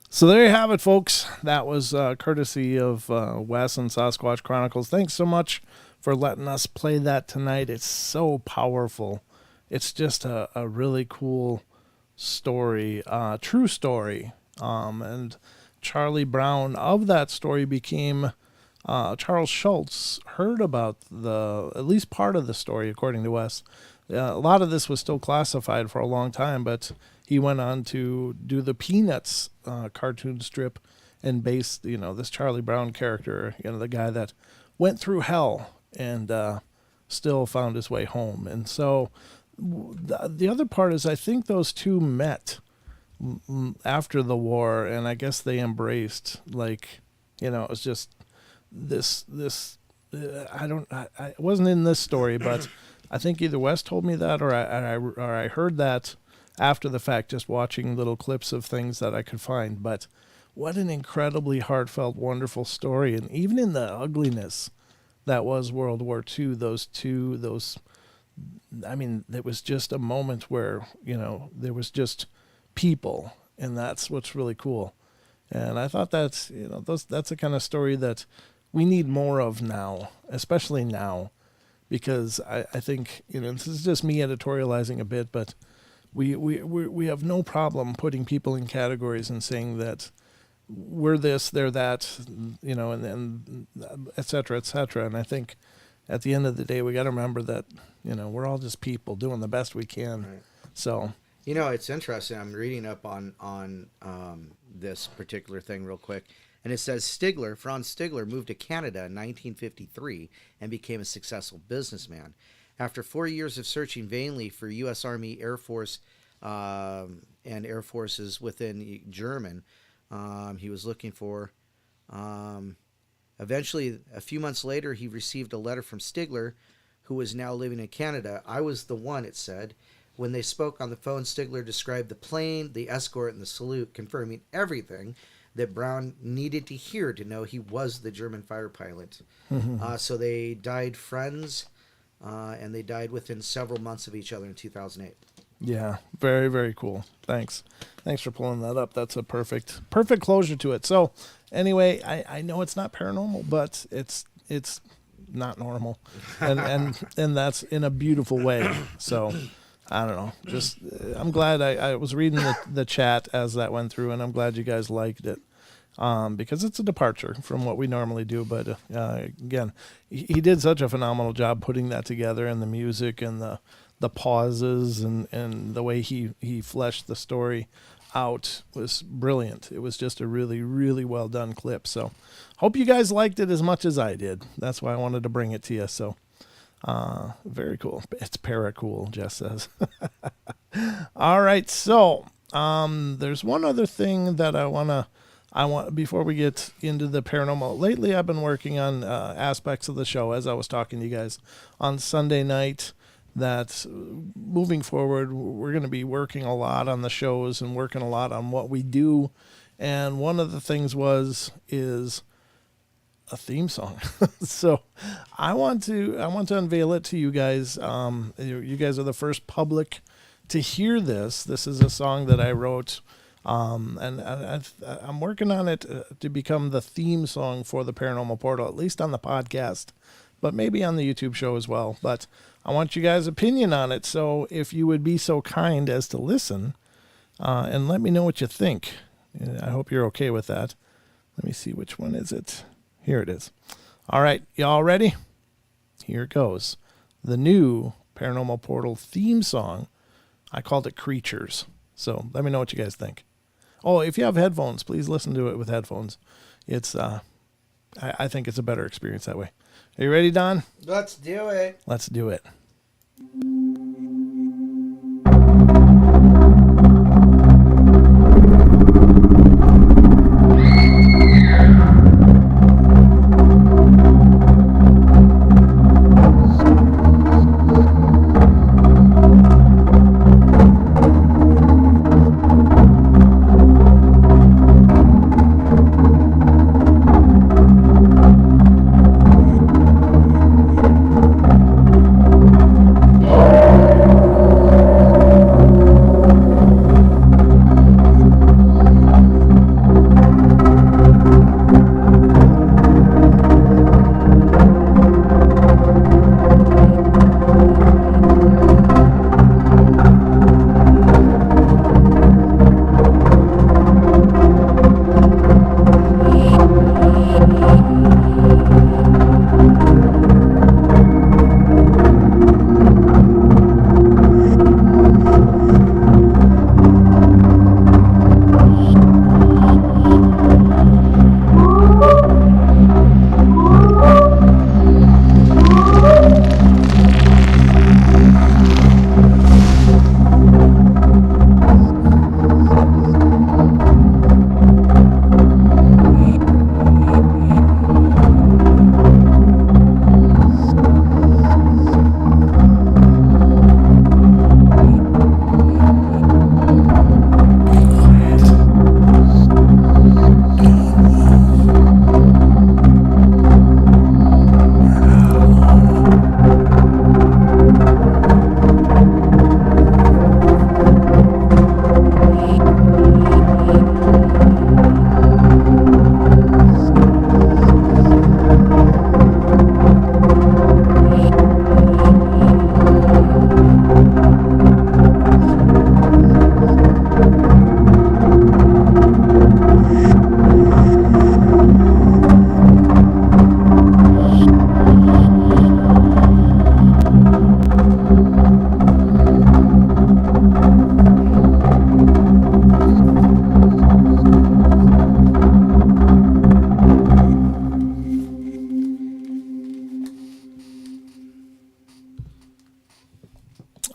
So there you have it, folks. That was courtesy of Wes and Sasquatch Chronicles. Thanks so much for letting us play that tonight. It's so powerful. It's just a really cool story, true story. And Charlie Brown of that story became Charles Schultz heard about at least part of the story, according to Wes. A lot of this was still classified for a long time, but he went on to do the Peanuts cartoon strip and based, this Charlie Brown character, the guy that went through hell and still found his way home. And so the other part is I think those two met after the war, and I guess they embraced, it was just this I wasn't in this story, but I think either Wes told me that or I heard that after the fact, just watching little clips of things that I could find. But what an incredibly heartfelt, wonderful story. And even in the ugliness that was World War II, it was just a moment where, there was just people, and that's what's really cool. And I thought that's the kind of story that we need more of now, especially now, because I think, this is just me editorializing a bit, but we have no problem putting people in categories and saying that we're this, they're that, and et cetera, et cetera. And I think at the end of the day, we got to remember that, we're all just people doing the best we can. Right. So, it's interesting. I'm reading up on this particular thing real quick. And it says Franz Stigler moved to Canada in 1953 and became a successful businessman. After 4 years of searching vainly for U.S. Army, Air Force, and Air Forces within German, he was looking for. Eventually, a few months later, he received a letter from Stigler, who was now living in Canada. I was the one, it said. When they spoke on the phone, Stigler described the plane, the escort, and the salute, confirming everything that Brown needed to hear to know he was the German fighter pilot. So they died friends, and they died within several months of each other in 2008. Yeah, very, very cool. Thanks for pulling that up. That's a perfect closure to it. So anyway, I know it's not paranormal, but it's not normal, and that's in a beautiful way. So I don't know. Just I'm glad I was reading the chat as that went through, and I'm glad you guys liked it. Because it's a departure from what we normally do. But again, he did such a phenomenal job putting that together, and the music and the pauses and the way he fleshed the story out was brilliant. It was just a really, really well done clip. So hope you guys liked it as much as I did. That's why I wanted to bring it to you. So very cool. It's para-cool, Jess says. All right. So there's one other thing that I want before we get into the paranormal. Lately, I've been working on aspects of the show, as I was talking to you guys on Sunday night, that moving forward, we're going to be working a lot on the shows and working a lot on what we do. And one of the things is a theme song. So I want to unveil it to you guys. You guys are the first public to hear this. This is a song that I wrote. And I'm working on it to become the theme song for the Paranormal Portal, at least on the podcast, but maybe on the YouTube show as well. But I want you guys' opinion on it. So if you would be so kind as to listen and let me know what you think. I hope you're okay with that. Let me see, which one is it? Here it is. All right, y'all ready? Here it goes. The new Paranormal Portal theme song. I called it Creatures. So let me know what you guys think. Oh, if you have headphones, please listen to it with headphones. It's, I think it's a better experience that way. Are you ready, Don? Let's do it. Let's do it.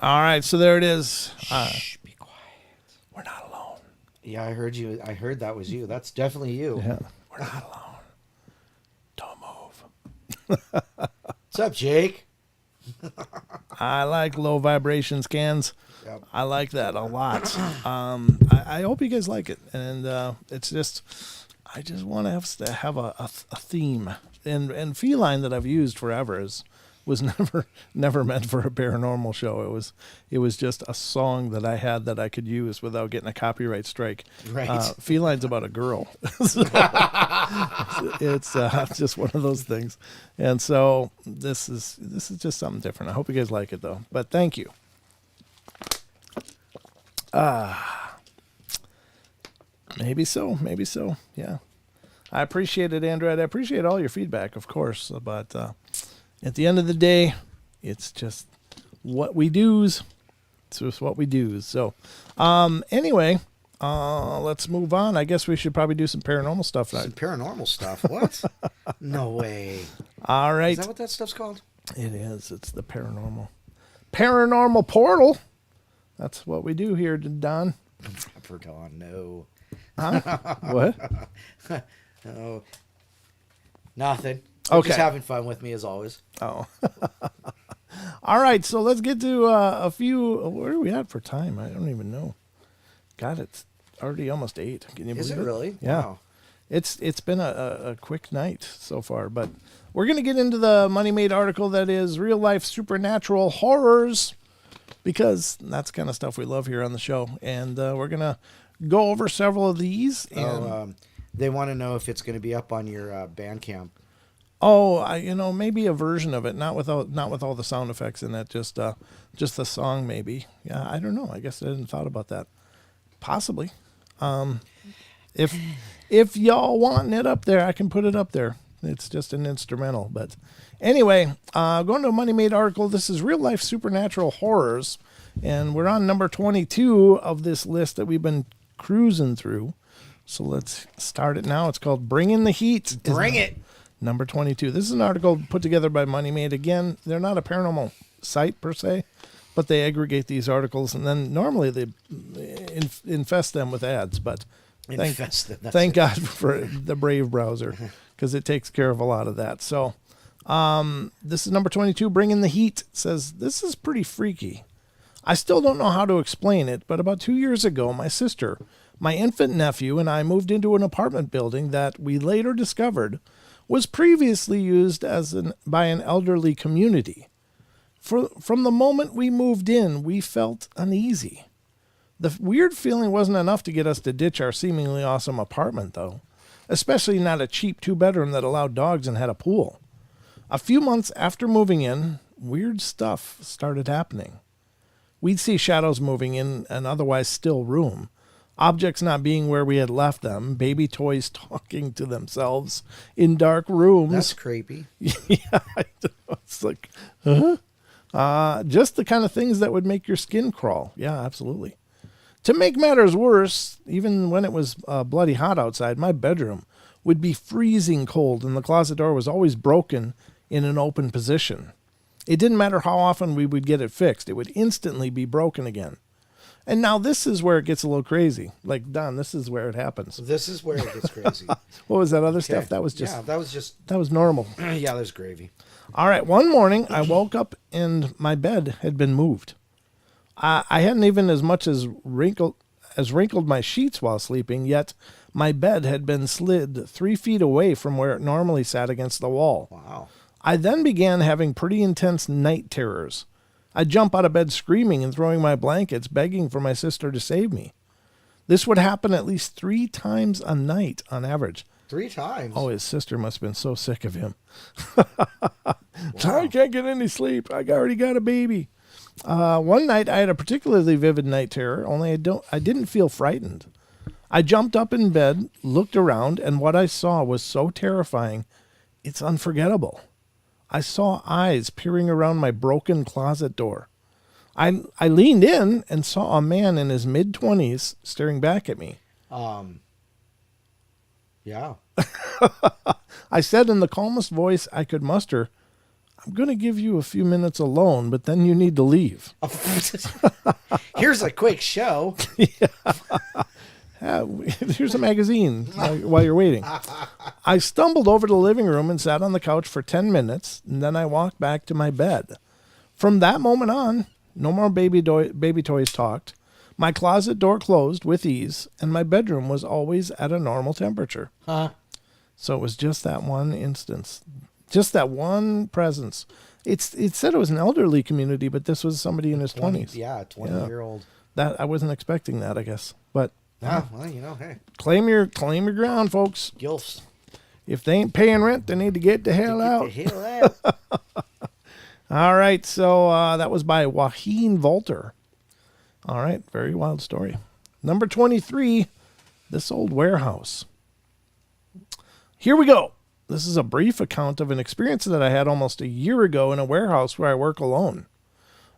All right, so there it is. Shh, be quiet. We're not alone. Yeah, I heard you. I heard that was you. That's definitely you. Yeah, we're not alone. Don't move. What's up, Jake? I like low vibration scans. Yep. I like that a lot. I hope you guys like it, and it's just, I just want to have a theme, and feline that I've used forever was never meant for a paranormal show. It was just a song that I had that I could use without getting a copyright strike. Right. Feline's about a girl. So, it's just one of those things, and so this is just something different. I hope you guys like it though. But thank you. Maybe so. Yeah. I appreciate it, Andrew. I appreciate all your feedback, of course. But at the end of the day, it's just what we do's. It's just what we do. So, anyway, let's move on. I guess we should probably do some paranormal stuff. Some paranormal stuff. What? No way. All right. Is that what that stuff's called? It is. It's the Paranormal Portal. That's what we do here, Don. For Don, no. Huh? What? Oh, nothing. Okay. Just having fun with me as always. Oh. All right, so let's get to a few. Where are we at for time? I don't even know. God, it's already almost 8. Can you believe Is it really? Yeah. Wow. It's been a quick night so far, but we're going to get into the Money Made article that is real life supernatural horrors, because that's kind of stuff we love here on the show. And we're going to go over several of these. And they want to know if it's going to be up on your Bandcamp. Oh, maybe a version of it, not with all the sound effects in it, just the song maybe. Yeah, I don't know. I guess I hadn't thought about that. Possibly. If y'all want it up there, I can put it up there. It's just an instrumental. But anyway, going to a Money Made article. This is real life supernatural horrors, and we're on number 22 of this list that we've been cruising through. So let's start it now. It's called Bring in the Heat. Bring it. Number 22. This is an article put together by Money Made. Again, they're not a paranormal site per se, but they aggregate these articles, and then normally they infest them with ads. But thank God for the Brave browser, because it takes care of a lot of that. So this is number 22, Bring in the Heat. It says, this is pretty freaky. I still don't know how to explain it, but about 2 years ago, my sister, my infant nephew, and I moved into an apartment building that we later discovered was previously used by an elderly community. From the moment we moved in, we felt uneasy. The weird feeling wasn't enough to get us to ditch our seemingly awesome apartment, though, especially not a cheap 2-bedroom that allowed dogs and had a pool. A few months after moving in, weird stuff started happening. We'd see shadows moving in an otherwise still room, objects not being where we had left them, baby toys talking to themselves in dark rooms. That's creepy. Yeah, it's like, huh? Just the kind of things that would make your skin crawl. Yeah, absolutely. To make matters worse, even when it was bloody hot outside, my bedroom would be freezing cold, and the closet door was always broken in an open position. It didn't matter how often we would get it fixed. It would instantly be broken again. And now this is where it gets a little crazy. Like, Don, this is where it happens. This is where it gets crazy. What was that other stuff? That was just... Yeah, that was normal. Yeah, there's gravy. All right, one morning I woke up and my bed had been moved. I hadn't even as much as wrinkled my sheets while sleeping, yet my bed had been slid 3 feet away from where it normally sat against the wall. Wow. I then began having pretty intense night terrors. I'd jump out of bed screaming and throwing my blankets, begging for my sister to save me. This would happen at least 3 times a night on average. 3 times? Oh, his sister must have been so sick of him. Wow. I can't get any sleep. I already got a baby. One night I had a particularly vivid night terror, only I didn't feel frightened. I jumped up in bed, looked around, and what I saw was so terrifying, it's unforgettable. I saw eyes peering around my broken closet door. I leaned in and saw a man in his mid-20s staring back at me. Yeah. I said in the calmest voice I could muster, I'm going to give you a few minutes alone, but then you need to leave. Here's a quick show. Here's a magazine while you're waiting. I stumbled over to the living room and sat on the couch for 10 minutes, and then I walked back to my bed. From that moment on, no more baby toys talked. My closet door closed with ease, and my bedroom was always at a normal temperature. Huh? So it was just that one instance, just that one presence. It said it was an elderly community, but this was somebody in his 20s. Yeah, 20-year-old. That I wasn't expecting that, I guess. But well, hey. Claim your ground, folks. Gilfs. If they ain't paying rent, they need to get the hell out. Get the hell out. All right, so that was by Joaquin Volter. All right, very wild story. Number 23, this old warehouse. Here we go. This is a brief account of an experience that I had almost a year ago in a warehouse where I work alone.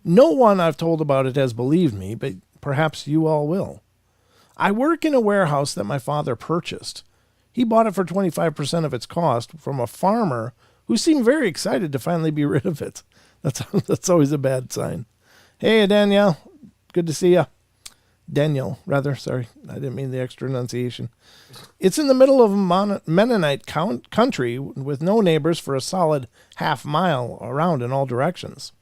No one I've told about it has believed me, but perhaps you all will. I work in a warehouse that my father purchased. He bought it for 25% of its cost from a farmer who seemed very excited to finally be rid of it. That's always a bad sign. Hey, Danielle. Good to see you. Daniel, rather. Sorry, I didn't mean the extra enunciation. It's in the middle of Mennonite country with no neighbors for a solid half mile around in all directions.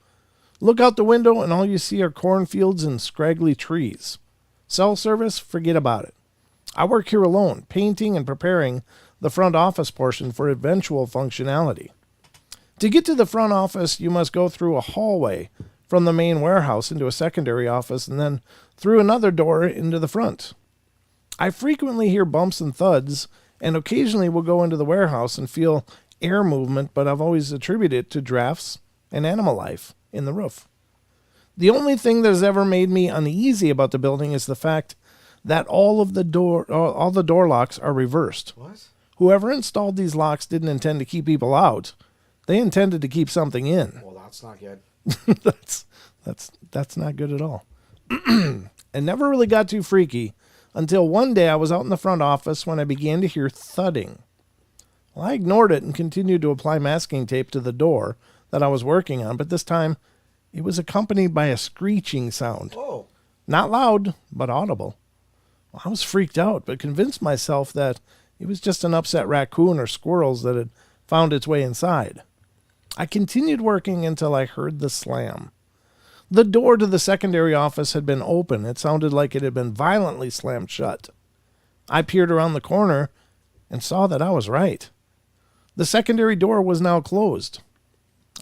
Look out the window and all you see are cornfields and scraggly trees. Cell service, forget about it. I work here alone, painting and preparing the front office portion for eventual functionality. To get to the front office, you must go through a hallway from the main warehouse into a secondary office and then through another door into the front. I frequently hear bumps and thuds and occasionally will go into the warehouse and feel air movement, but I've always attributed it to drafts and animal life in the roof. The only thing that has ever made me uneasy about the building is the fact that all the door locks are reversed. What? Whoever installed these locks didn't intend to keep people out. They intended to keep something in. Well, that's not good. That's not good at all. It never really got too freaky until one day I was out in the front office when I began to hear thudding. Well, I ignored it and continued to apply masking tape to the door that I was working on, but this time it was accompanied by a screeching sound. Oh. Not loud, but audible. Well, I was freaked out, but convinced myself that it was just an upset raccoon or squirrels that had found its way inside. I continued working until I heard the slam. The door to the secondary office had been open. It sounded like it had been violently slammed shut. I peered around the corner and saw that I was right. The secondary door was now closed.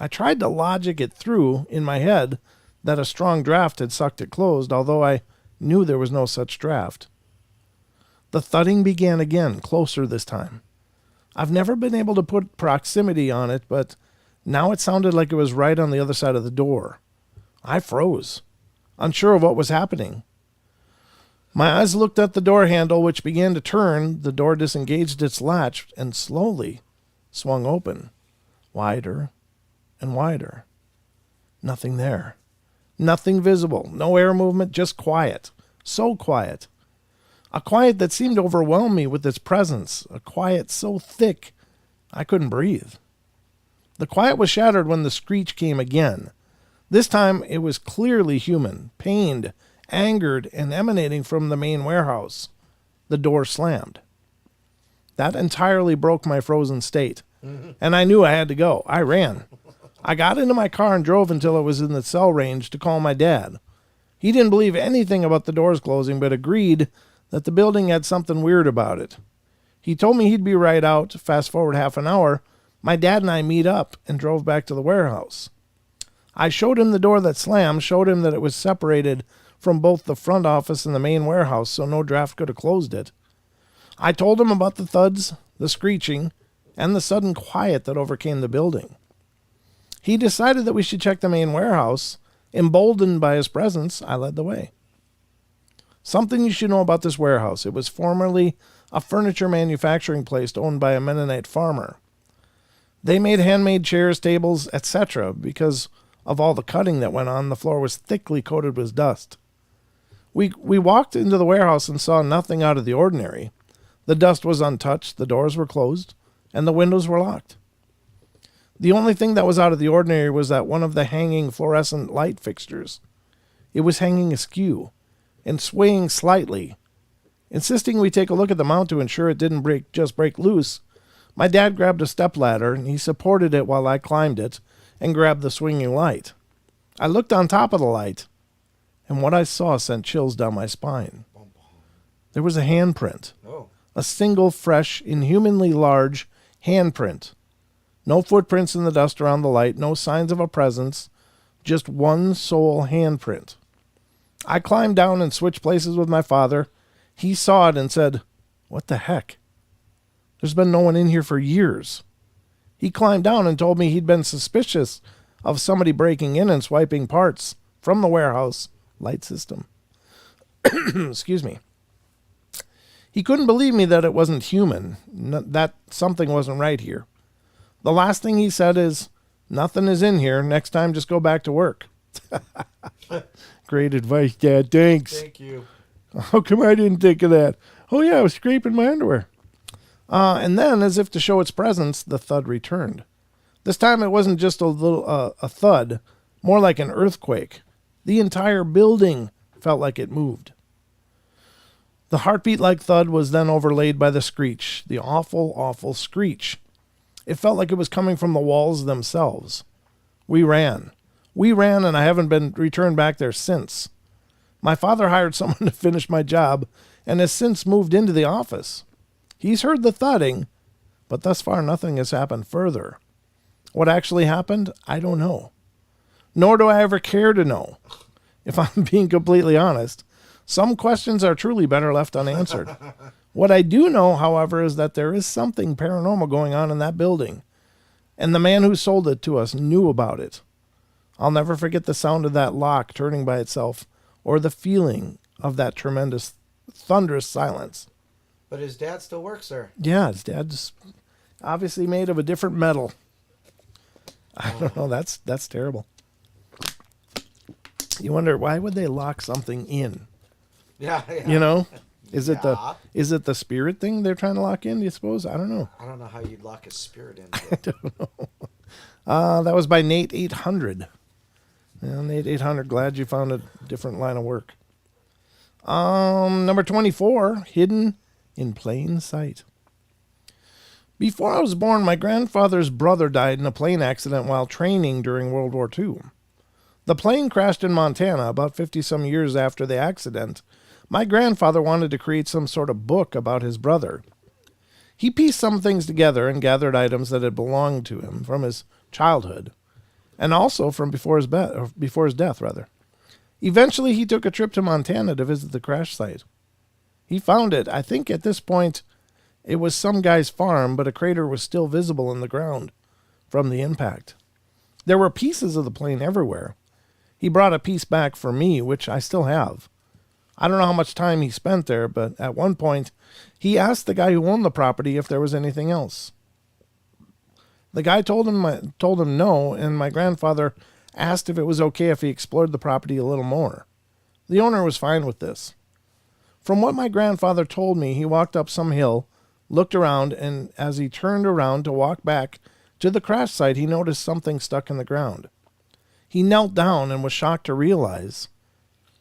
I tried to logic it through in my head that a strong draft had sucked it closed, although I knew there was no such draft. The thudding began again, closer this time. I've never been able to put proximity on it, but now it sounded like it was right on the other side of the door. I froze, unsure of what was happening. My eyes looked at the door handle, which began to turn. The door disengaged its latch and slowly swung open, wider and wider. Nothing there. Nothing visible. No air movement, just quiet. So quiet. A quiet that seemed to overwhelm me with its presence. A quiet so thick I couldn't breathe. The quiet was shattered when the screech came again. This time it was clearly human, pained, angered, and emanating from the main warehouse. The door slammed. That entirely broke my frozen state, and I knew I had to go. I ran. I got into my car and drove until it was in the cell range to call my dad. He didn't believe anything about the doors closing, but agreed that the building had something weird about it. He told me he'd be right out. Fast forward half an hour, my dad and I meet up and drove back to the warehouse. I showed him the door that slammed, showed him that it was separated from both the front office and the main warehouse, so no draft could have closed it. I told him about the thuds, the screeching, and the sudden quiet that overcame the building. He decided that we should check the main warehouse. Emboldened by his presence, I led the way. Something you should know about this warehouse. It was formerly a furniture manufacturing place owned by a Mennonite farmer. They made handmade chairs, tables, etc. Because of all the cutting that went on, the floor was thickly coated with dust. We walked into the warehouse and saw nothing out of the ordinary. The dust was untouched, the doors were closed, and the windows were locked. The only thing that was out of the ordinary was that one of the hanging fluorescent light fixtures. It was hanging askew and swaying slightly. Insisting we take a look at the mount to ensure it didn't break loose, my dad grabbed a stepladder and he supported it while I climbed it and grabbed the swinging light. I looked on top of the light, and what I saw sent chills down my spine. There was a handprint. Oh. A single, fresh, inhumanly large handprint. No footprints in the dust around the light, no signs of a presence, just one sole handprint. I climbed down and switched places with my father. He saw it and said, "What the heck? There's been no one in here for years." He climbed down and told me he'd been suspicious of somebody breaking in and swiping parts from the warehouse light system. Excuse me. He couldn't believe me that it wasn't human, that something wasn't right here. The last thing he said is, "Nothing is in here. Next time, just go back to work." Great advice, Dad. Thanks. Thank you. How come I didn't think of that? Oh, yeah, I was scraping my underwear. And then, as if to show its presence, the thud returned. This time it wasn't just a thud, more like an earthquake. The entire building felt like it moved. The heartbeat-like thud was then overlaid by the screech, the awful, awful screech. It felt like it was coming from the walls themselves. We ran, and I haven't been returned back there since. My father hired someone to finish my job and has since moved into the office. He's heard the thudding, but thus far nothing has happened further. What actually happened, I don't know. Nor do I ever care to know. If I'm being completely honest, some questions are truly better left unanswered. What I do know, however, is that there is something paranormal going on in that building, and the man who sold it to us knew about it. I'll never forget the sound of that lock turning by itself, or the feeling of that tremendous, thunderous silence. But his dad still works there. Yeah, his dad's obviously made of a different metal. I don't know. That's terrible. You wonder, why would they lock something in? Yeah. You know, is it the spirit thing they're trying to lock in? Do you suppose? I don't know. I don't know how you'd lock a spirit in. I don't know. That was by Nate 800. Yeah, Nate 800. Glad you found a different line of work. Number 24, hidden in plain sight. Before I was born, my grandfather's brother died in a plane accident while training during World War II. The plane crashed in Montana about 50-some years after the accident. My grandfather wanted to create some sort of book about his brother. He pieced some things together and gathered items that had belonged to him from his childhood, and also from before his death. Eventually, he took a trip to Montana to visit the crash site. He found it. I think at this point, it was some guy's farm, but a crater was still visible in the ground from the impact. There were pieces of the plane everywhere. He brought a piece back for me, which I still have. I don't know how much time he spent there, but at one point, he asked the guy who owned the property if there was anything else. The guy told him no, and my grandfather asked if it was okay if he explored the property a little more. The owner was fine with this. From what my grandfather told me, he walked up some hill, looked around, and as he turned around to walk back to the crash site, he noticed something stuck in the ground. He knelt down and was shocked to realize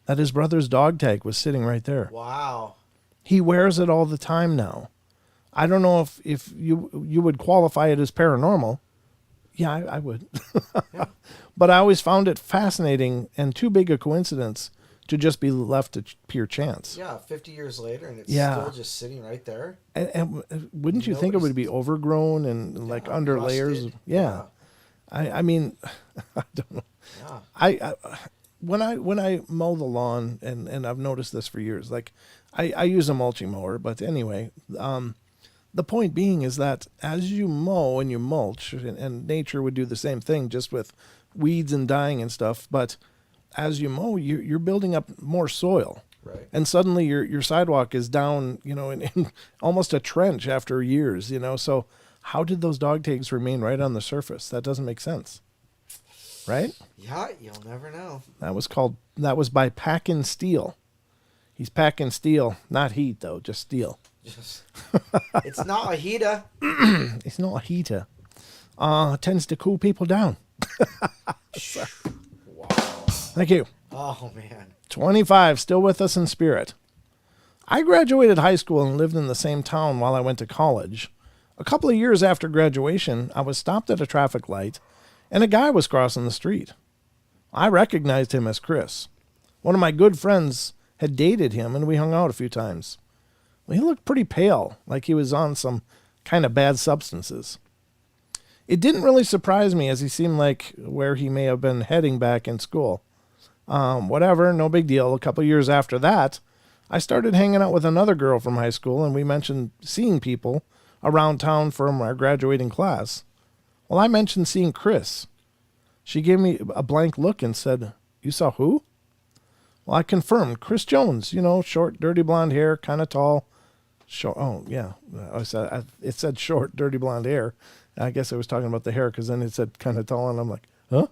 that his brother's dog tag was sitting right there. Wow. He wears it all the time now. I don't know if you would qualify it as paranormal. Yeah, I would. Yeah. But I always found it fascinating and too big a coincidence to just be left to pure chance. Yeah, 50 years later, and it's still just sitting right there. And wouldn't you think it would be overgrown and like under layers? Yeah. I mean, I don't know. Yeah. I when I mow the lawn, and I've noticed this for years, like I use a mulching mower, but anyway, the point being is that as you mow and you mulch, and nature would do the same thing just with weeds and dying and stuff, but as you mow, you're building up more soil. Right. And suddenly your sidewalk is down, in almost a trench after years, So how did those dog tags remain right on the surface? That doesn't make sense. Right? Yeah, you'll never know. That was by packing steel. He's packing steel, not heat though, just steel. It's not a heater. It's not a heater. tends to cool people down. Wow. Thank you. Oh, man. 25, still with us in spirit. I graduated high school and lived in the same town while I went to college. A couple of years after graduation, I was stopped at a traffic light, and a guy was crossing the street. I recognized him as Chris. One of my good friends had dated him, and we hung out a few times. Well, he looked pretty pale, like he was on some kind of bad substances. It didn't really surprise me, as he seemed like where he may have been heading back in school. Whatever, no big deal. A couple years after that, I started hanging out with another girl from high school, and we mentioned seeing people around town from our graduating class. Well, I mentioned seeing Chris. She gave me a blank look and said, "You saw who?" Well, I confirmed. Chris Jones, short, dirty blonde hair, kind of tall. Short. Oh, yeah. It said short, dirty blonde hair. I guess I was talking about the hair because then it said kind of tall, and I'm like, huh?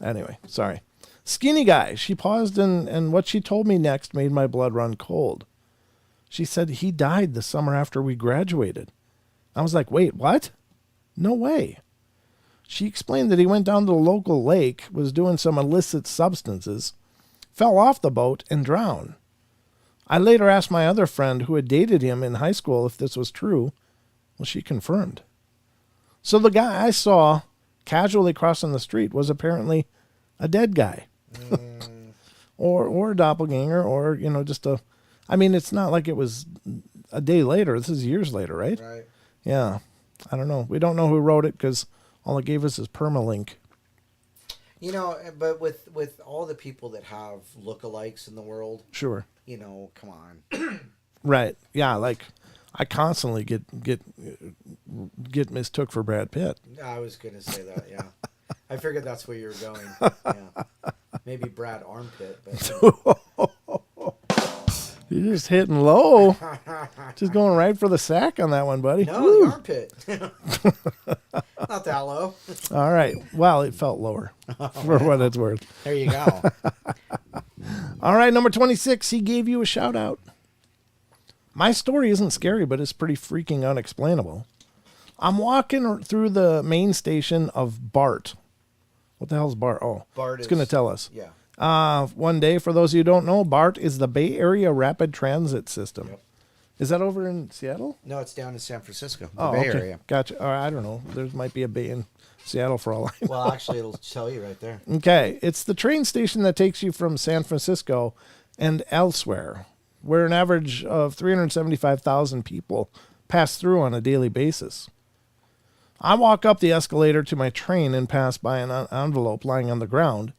Anyway, sorry. Skinny guy. She paused, and what she told me next made my blood run cold. She said he died the summer after we graduated. I was like, wait, what? No way. She explained that he went down to the local lake, was doing some illicit substances, fell off the boat, and drowned. I later asked my other friend who had dated him in high school if this was true. Well, she confirmed. So the guy I saw casually crossing the street was apparently a dead guy. or a doppelganger, or, just a... I mean, it's not like it was a day later. This is years later, right? Right. Yeah. I don't know. We don't know who wrote it because all it gave us is permalink. But with all the people that have lookalikes in the world... Sure. Come on. Right. Yeah, like... I constantly get mistook for Brad Pitt. I was going to say that, yeah. I figured that's where you were going. Yeah. Maybe Brad Armpit, but... You're just hitting low. Just going right for the sack on that one, buddy. No, Woo. the armpit. Not that low. All right. Well, it felt lower for what it's worth. There you go. All right, number 26. He gave you a shout out. My story isn't scary, but it's pretty freaking unexplainable. I'm walking through the main station of BART. What the hell is BART? Oh, BART it's going to tell us. Yeah. One day, for those of you who don't know, BART is the Bay Area Rapid Transit System. Yep. Is that over in Seattle? No, it's down in San Francisco, the Oh, Bay okay. Area. Gotcha. I don't know. There might be a bay in Seattle for all I know. Well, actually, it'll tell you right there. Okay. It's the train station that takes you from San Francisco and elsewhere, where an average of 375,000 people pass through on a daily basis. I walk up the escalator to my train and pass by an envelope lying on the ground.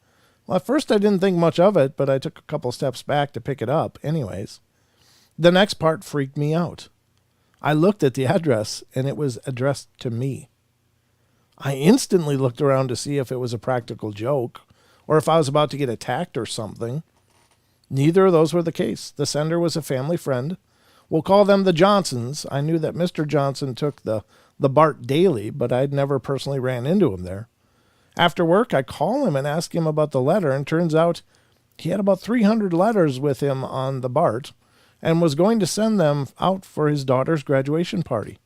Well, at first I didn't think much of it, but I took a couple steps back to pick it up anyways. The next part freaked me out. I looked at the address, and it was addressed to me. I instantly looked around to see if it was a practical joke, or if I was about to get attacked or something. Neither of those were the case. The sender was a family friend. We'll call them the Johnsons. I knew that Mr. Johnson took the BART daily, but I'd never personally ran into him there. After work, I call him and ask him about the letter, and turns out he had about 300 letters with him on the BART and was going to send them out for his daughter's graduation party.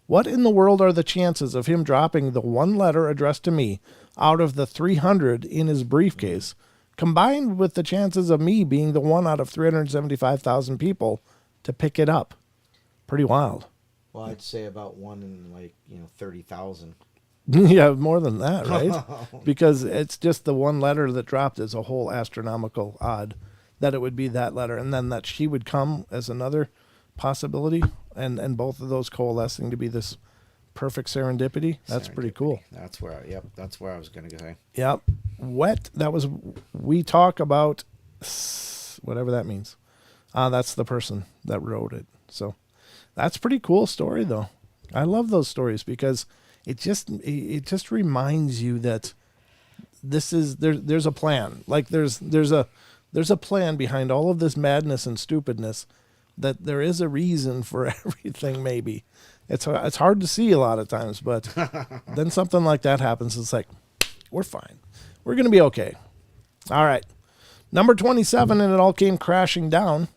What in the world are the chances of him dropping the one letter addressed to me out of the 300 in his briefcase, combined with the chances of me being the one out of 375,000 people to pick it up? Pretty wild. Well, I'd say about 1 in 30,000. Yeah, more than that, right? Because it's just the one letter that dropped is a whole astronomical odd that it would be that letter, and then that she would come as another possibility, and both of those coalescing to be this perfect serendipity. That's pretty cool. That's where I was going to say. Yep. We talk about whatever that means. That's the person that wrote it. So that's a pretty cool story, though. I love those stories because it just reminds you that there's a plan. Like there's a plan behind all of this madness and stupidness, that there is a reason for everything. Maybe it's hard to see a lot of times, but then something like that happens. It's like, we're fine. We're going to be okay. All right. Number 27, and it all came crashing down.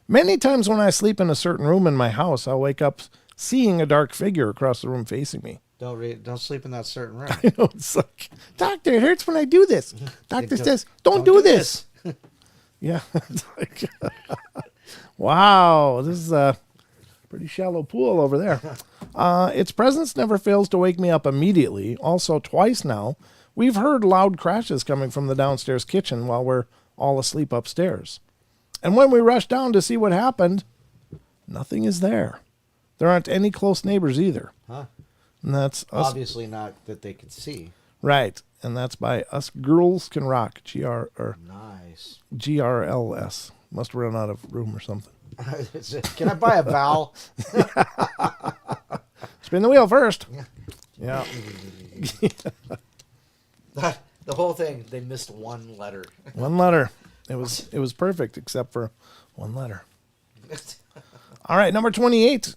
Many times when I sleep in a certain room in my house, I'll wake up seeing a dark figure across the room facing me. Don't sleep in that certain room. You know, it's like, doctor, it hurts when I do this. Doctor says, don't do this. Yeah. It's like, wow, this is a pretty shallow pool over there. Its presence never fails to wake me up immediately. Also, twice now, we've heard loud crashes coming from the downstairs kitchen while we're all asleep upstairs. And when we rush down to see what happened, nothing is there. There aren't any close neighbors either. Huh? And that's us. Obviously not that they can see. Right. And that's by Us Girls Can Rock. Nice. GRLS. Must have run out of room or something. Can I buy a vowel? Spin the wheel first. Yeah. The whole thing, they missed one letter. One letter. It was perfect except for one letter. All right, number 28.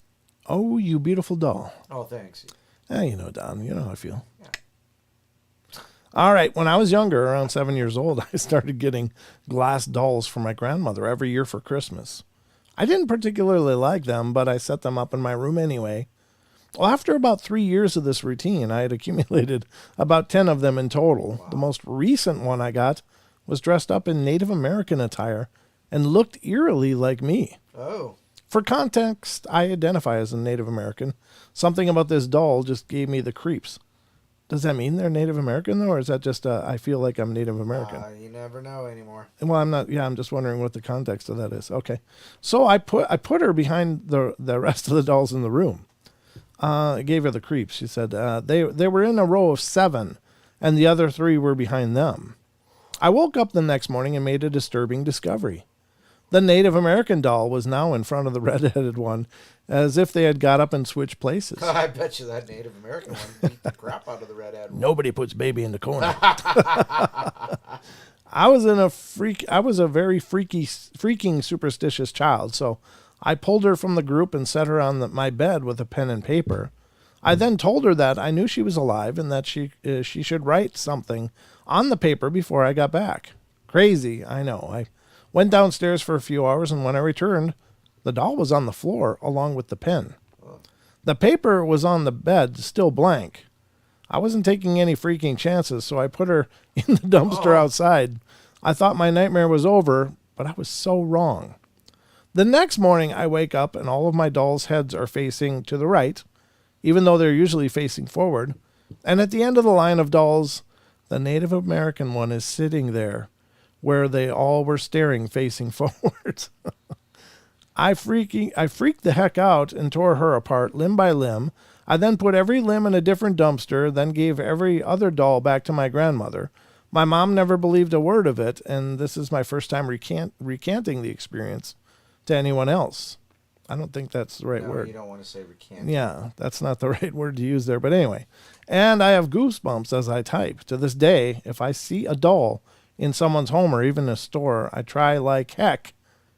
Oh, you beautiful doll. Oh, thanks. You know, Don, you know how I feel. Yeah. All right, when I was younger, around 7 years old, I started getting glass dolls from my grandmother every year for Christmas. I didn't particularly like them, but I set them up in my room anyway. Well, after about 3 years of this routine, I had accumulated about 10 of them in total. Wow. The most recent one I got was dressed up in Native American attire and looked eerily like me. Oh. For context, I identify as a Native American. Something about this doll just gave me the creeps. Does that mean they're Native American, though, or is that just I feel like I'm Native American? You never know anymore. Well, I'm not. Yeah, I'm just wondering what the context of that is. Okay, so I put her behind the rest of the dolls in the room. I gave her the creeps. She said they were in a row of 7, and the other 3 were behind them. I woke up the next morning and made a disturbing discovery. The Native American doll was now in front of the red-headed one, as if they had got up and switched places. I bet you that Native American one beat the crap out of the redhead one. Nobody puts baby in the corner. I was a very freaking superstitious child, so I pulled her from the group and set her on my bed with a pen and paper. I then told her that I knew she was alive and that she should write something on the paper before I got back. Crazy, I know. I went downstairs for a few hours, and when I returned, the doll was on the floor along with the pen. The paper was on the bed, still blank. I wasn't taking any freaking chances, so I put her in the dumpster outside. I thought my nightmare was over, but I was so wrong. The next morning, I wake up, and all of my dolls' heads are facing to the right, even though they're usually facing forward. And at the end of the line of dolls, the Native American one is sitting there, where they all were staring facing forward. I freaked the heck out and tore her apart limb by limb. I then put every limb in a different dumpster, then gave every other doll back to my grandmother. My mom never believed a word of it, and this is my first time recanting the experience to anyone else. I don't think that's the right word. You don't want to say recanting. Yeah, that's not the right word to use there, but anyway. And I have goosebumps as I type. To this day, if I see a doll in someone's home or even a store, I try like heck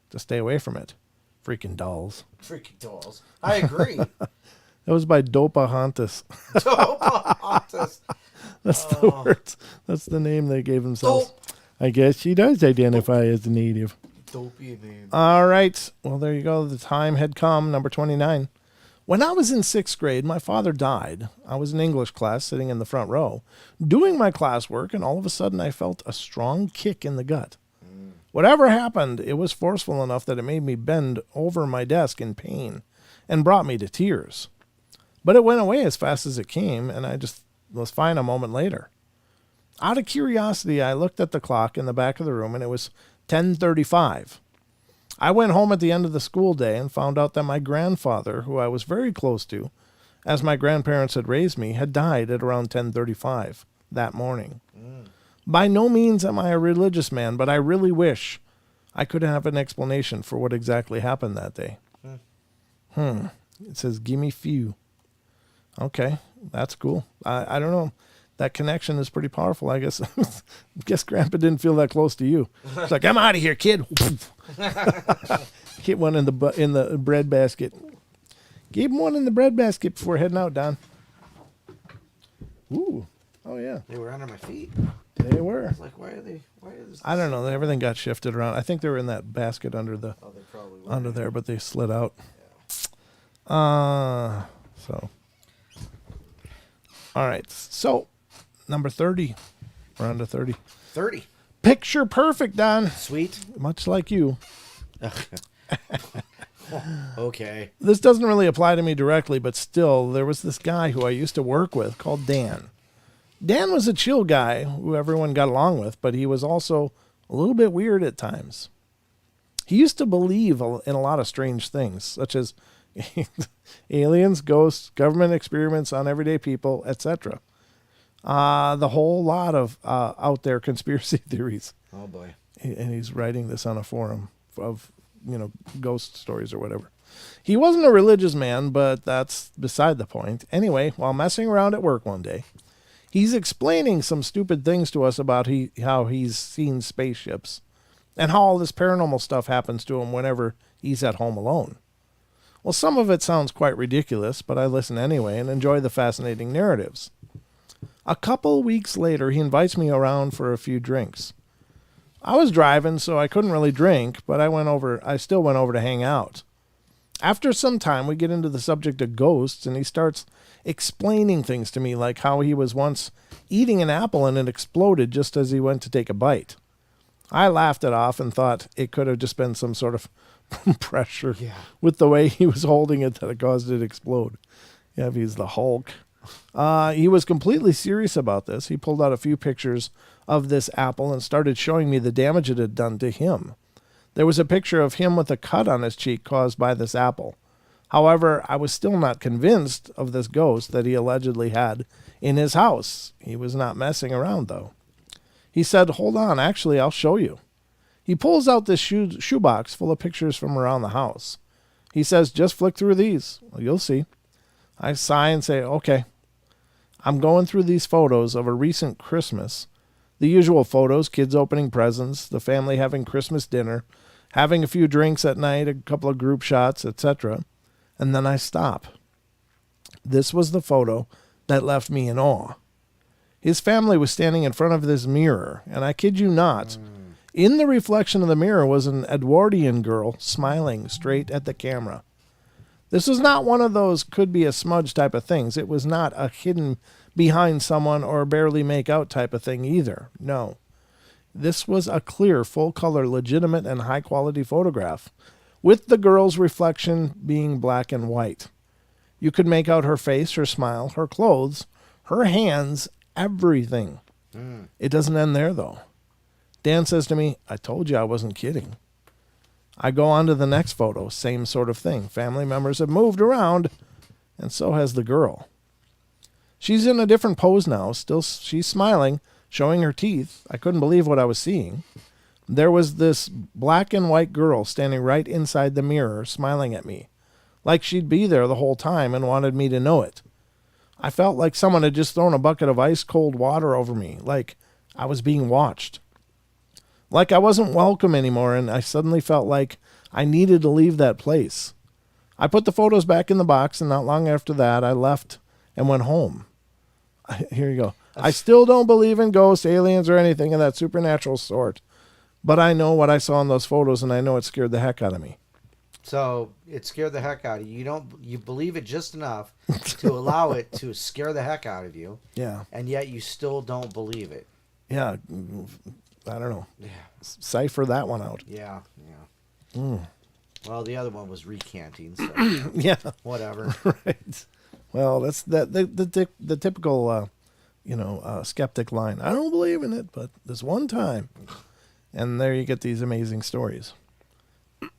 to stay away from it. Freaking dolls. Freaking dolls. I agree. That was by Dopahantas. Dopahantas. That's the words. That's the name they gave themselves. I guess she does identify as a native. Dopey name. All right. Well, there you go. The time had come. Number 29. When I was in 6th grade, my father died. I was in English class sitting in the front row, doing my classwork, and all of a sudden I felt a strong kick in the gut. Whatever happened, it was forceful enough that it made me bend over my desk in pain and brought me to tears. But it went away as fast as it came, and I just was fine a moment later. Out of curiosity, I looked at the clock in the back of the room, and it was 10:35. I went home at the end of the school day and found out that my grandfather, who I was very close to, as my grandparents had raised me, had died at around 10:35 that morning. By no means am I a religious man, but I really wish I could have an explanation for what exactly happened that day. It says, gimme few. Okay, that's cool. I don't know. That connection is pretty powerful, I guess. Guess Grandpa didn't feel that close to you. It's like, I'm out of here, kid. Hit one in the bread basket. Gave him one in the bread basket before heading out, Don. Ooh. Oh, yeah. They were under my feet. They were. I was like, why are they? I don't know. Everything got shifted around. I think they were in that basket under they probably were. under there, but they slid out. Yeah. So. All right. So, number 30. We're on to 30. 30. Picture perfect, Don. Sweet. Much like you. Okay. This doesn't really apply to me directly, but still, there was this guy who I used to work with called Dan. Dan was a chill guy who everyone got along with, but he was also a little bit weird at times. He used to believe in a lot of strange things, such as aliens, ghosts, government experiments on everyday people, etc. The whole lot of out there conspiracy theories. Oh, boy. And he's writing this on a forum of, ghost stories or whatever. He wasn't a religious man, but that's beside the point. Anyway, while messing around at work one day, he's explaining some stupid things to us about how he's seen spaceships and how all this paranormal stuff happens to him whenever he's at home alone. Well, some of it sounds quite ridiculous, but I listen anyway and enjoy the fascinating narratives. A couple weeks later, he invites me around for a few drinks. I was driving, so I couldn't really drink, but I still went over to hang out. After some time, we get into the subject of ghosts, and he starts explaining things to me, like how he was once eating an apple and it exploded just as he went to take a bite. I laughed it off and thought it could have just been some sort of pressure with the way he was holding it that it caused it to explode. Yeah, if he's the Hulk. He was completely serious about this. He pulled out a few pictures of this apple and started showing me the damage it had done to him. There was a picture of him with a cut on his cheek caused by this apple. However, I was still not convinced of this ghost that he allegedly had in his house. He was not messing around, though. He said, "Hold on, actually, I'll show you." He pulls out this shoebox full of pictures from around the house. He says, "Just flick through these. Well, you'll see." I sigh and say, "Okay." I'm going through these photos of a recent Christmas. The usual photos, kids opening presents, the family having Christmas dinner, having a few drinks at night, a couple of group shots, etc. And then I stop. This was the photo that left me in awe. His family was standing in front of this mirror, and I kid you not, in the reflection of the mirror was an Edwardian girl smiling straight at the camera. This was not one of those could be a smudge type of things. It was not a hidden behind someone or barely make out type of thing either. No. This was a clear, full color, legitimate and high quality photograph, with the girl's reflection being black and white. You could make out her face, her smile, her clothes, her hands, everything. It doesn't end there though. Dan says to me, "I told you I wasn't kidding." I go on to the next photo, same sort of thing. Family members have moved around, and so has the girl. She's in a different pose now. Still, she's smiling, showing her teeth. I couldn't believe what I was seeing. There was this black and white girl standing right inside the mirror, smiling at me, like she'd be there the whole time and wanted me to know it. I felt like someone had just thrown a bucket of ice-cold water over me, like I was being watched. Like I wasn't welcome anymore, and I suddenly felt like I needed to leave that place. I put the photos back in the box, and not long after that, I left and went home. Here you go. I still don't believe in ghosts, aliens, or anything of that supernatural sort, but I know what I saw in those photos, and I know it scared the heck out of me. So it scared the heck out of you. You believe it just enough to allow it to scare the heck out of you. Yeah. And yet you still don't believe it. Yeah. I don't know. Yeah. Cipher that one out. Yeah. Well, the other one was recanting, so yeah. Whatever. Right. Well, that's the typical skeptic line. I don't believe in it, but this one time. And there you get these amazing stories.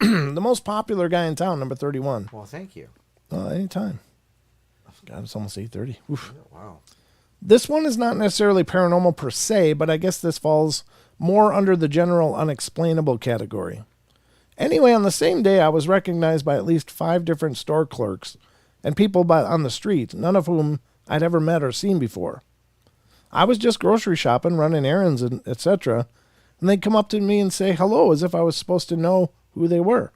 The most popular guy in town, number 31. Well, thank you. Anytime. God, it's almost 8:30. Oof. Yeah, wow. This one is not necessarily paranormal per se, but I guess this falls more under the general unexplainable category. Anyway, on the same day, I was recognized by at least 5 different store clerks and people on the street, none of whom I'd ever met or seen before. I was just grocery shopping, running errands, and etc., and they'd come up to me and say hello as if I was supposed to know who they were.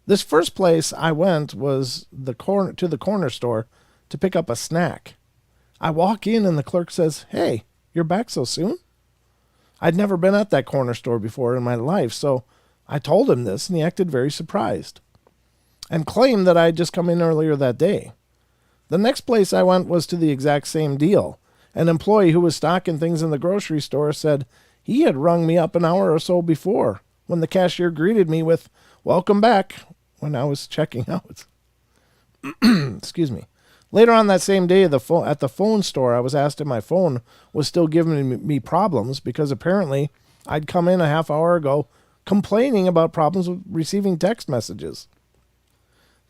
This first place I went was to the corner store to pick up a snack. I walk in and the clerk says, "Hey, you're back so soon?" I'd never been at that corner store before in my life, so I told him this, and he acted very surprised and claimed that I had just come in earlier that day. The next place I went was to the exact same deal. An employee who was stocking things in the grocery store said he had rung me up an hour or so before when the cashier greeted me with, "Welcome back," when I was checking out. Excuse me. Later on that same day, at the phone store, I was asked if my phone was still giving me problems because apparently I'd come in a half hour ago complaining about problems with receiving text messages.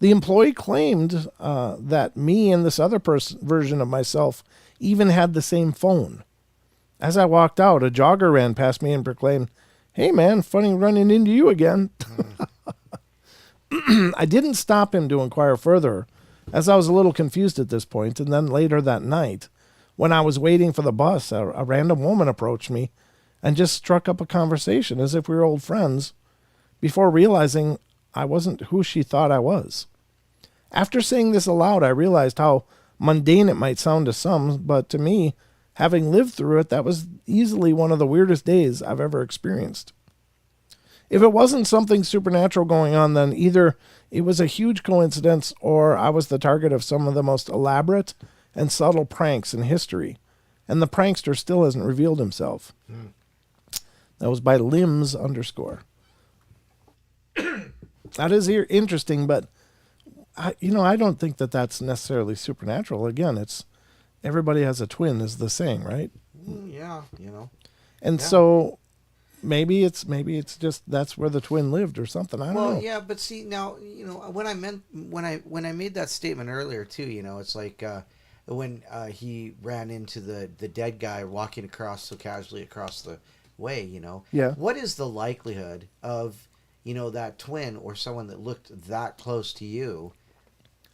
The employee claimed that me and this other version of myself even had the same phone. As I walked out, a jogger ran past me and proclaimed, "Hey man, funny running into you again." I didn't stop him to inquire further, as I was a little confused at this point, and then later that night, when I was waiting for the bus, a random woman approached me and just struck up a conversation as if we were old friends, before realizing I wasn't who she thought I was. After saying this aloud, I realized how mundane it might sound to some, but to me, having lived through it, that was easily one of the weirdest days I've ever experienced. If it wasn't something supernatural going on, then either it was a huge coincidence or I was the target of some of the most elaborate and subtle pranks in history, and the prankster still hasn't revealed himself. That was by limbs_. That is interesting, but I don't think that that's necessarily supernatural. Again, it's everybody has a twin, is the saying, right? Yeah, And so maybe it's just that's where the twin lived or something. I don't know. Well, yeah, but see now, when I made that statement earlier too, it's like when he ran into the dead guy walking so casually across the way, Yeah. What is the likelihood of that twin or someone that looked that close to you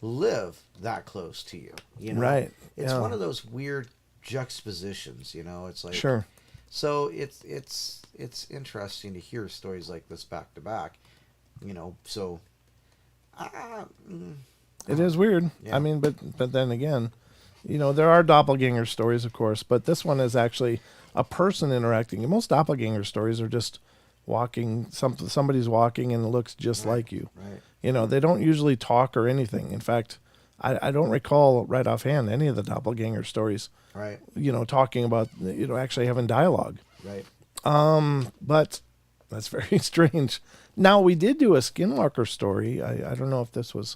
live that close to you? Right. It's Yeah. one of those weird juxtapositions. It's like Sure. So it's interesting to hear stories like this back to back. So It is weird. Yeah. I mean, but then again, there are doppelganger stories, of course, but this one is actually a person interacting. And most doppelganger stories are just walking. Somebody's walking and it looks just like you. Right. They don't usually talk or anything. In fact, I don't recall right offhand any of the doppelganger stories. Right. Talking about actually having dialogue. Right. But that's very strange. Now we did do a skinwalker story. I don't know if this was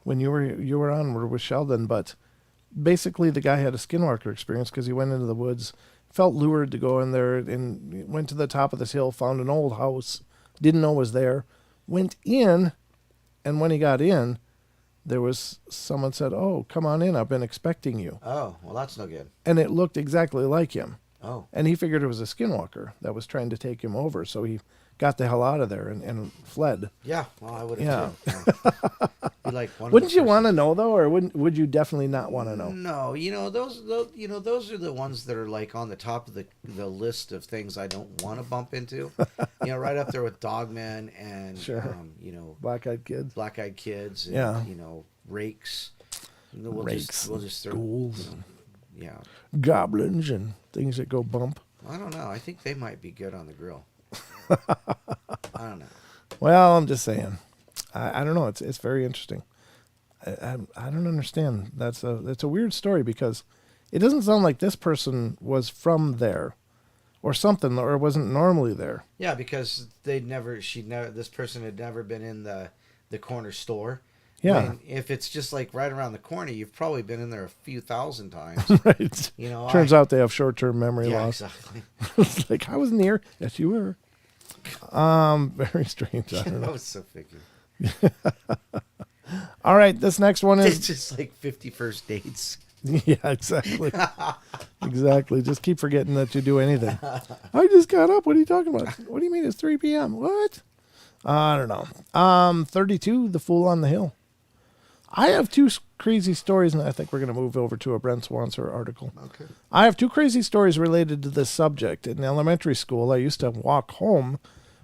when you were on with Sheldon, but basically the guy had a skinwalker experience because he went into the woods, felt lured to go in there, and went to the top of this hill, found an old house, didn't know was there, went in, and when he got in, there was someone said, "Oh, come on in. I've been expecting you." Oh, well, that's no good. And it looked exactly like him. Oh. And he figured it was a skinwalker that was trying to take him over. So he got the hell out of there and fled. Yeah. Well, I would have. Yeah. Be like one of Wouldn't the you first- want to know though, or would you definitely not want to know? No, those those are the ones that are like on the top of the list of things I don't want to bump into. Right up there with Dogmen and Sure. Black-eyed kids. Black-eyed kids. And, Yeah. Rakes. Rakes, We'll just throw. ghouls, Yeah. goblins, and things that go bump. I don't know. I think they might be good on the grill. I don't know. Well, I'm just saying. I don't know. It's very interesting. I don't understand. It's a weird story because it doesn't sound like this person was from there, or something, or wasn't normally there. Yeah, because this person had never been in the corner store. Yeah. And if it's just like right around the corner, you've probably been in there a few thousand times. Right. Turns out they have short-term memory loss. Exactly. It's like, I wasn't here. Yes, you were. Very strange. I don't know. That was so figure. All right, this next one It's is just like 50 first dates. yeah, exactly. Exactly. Just keep forgetting that you do anything. I just got up. What are you talking about? What do you mean it's 3 p.m.? What? I don't know. 32, The Fool on the Hill. I have two crazy stories, and I think we're going to move over to a Brent Swanser article. Okay. I have two crazy stories related to this subject. In elementary school, I used to walk home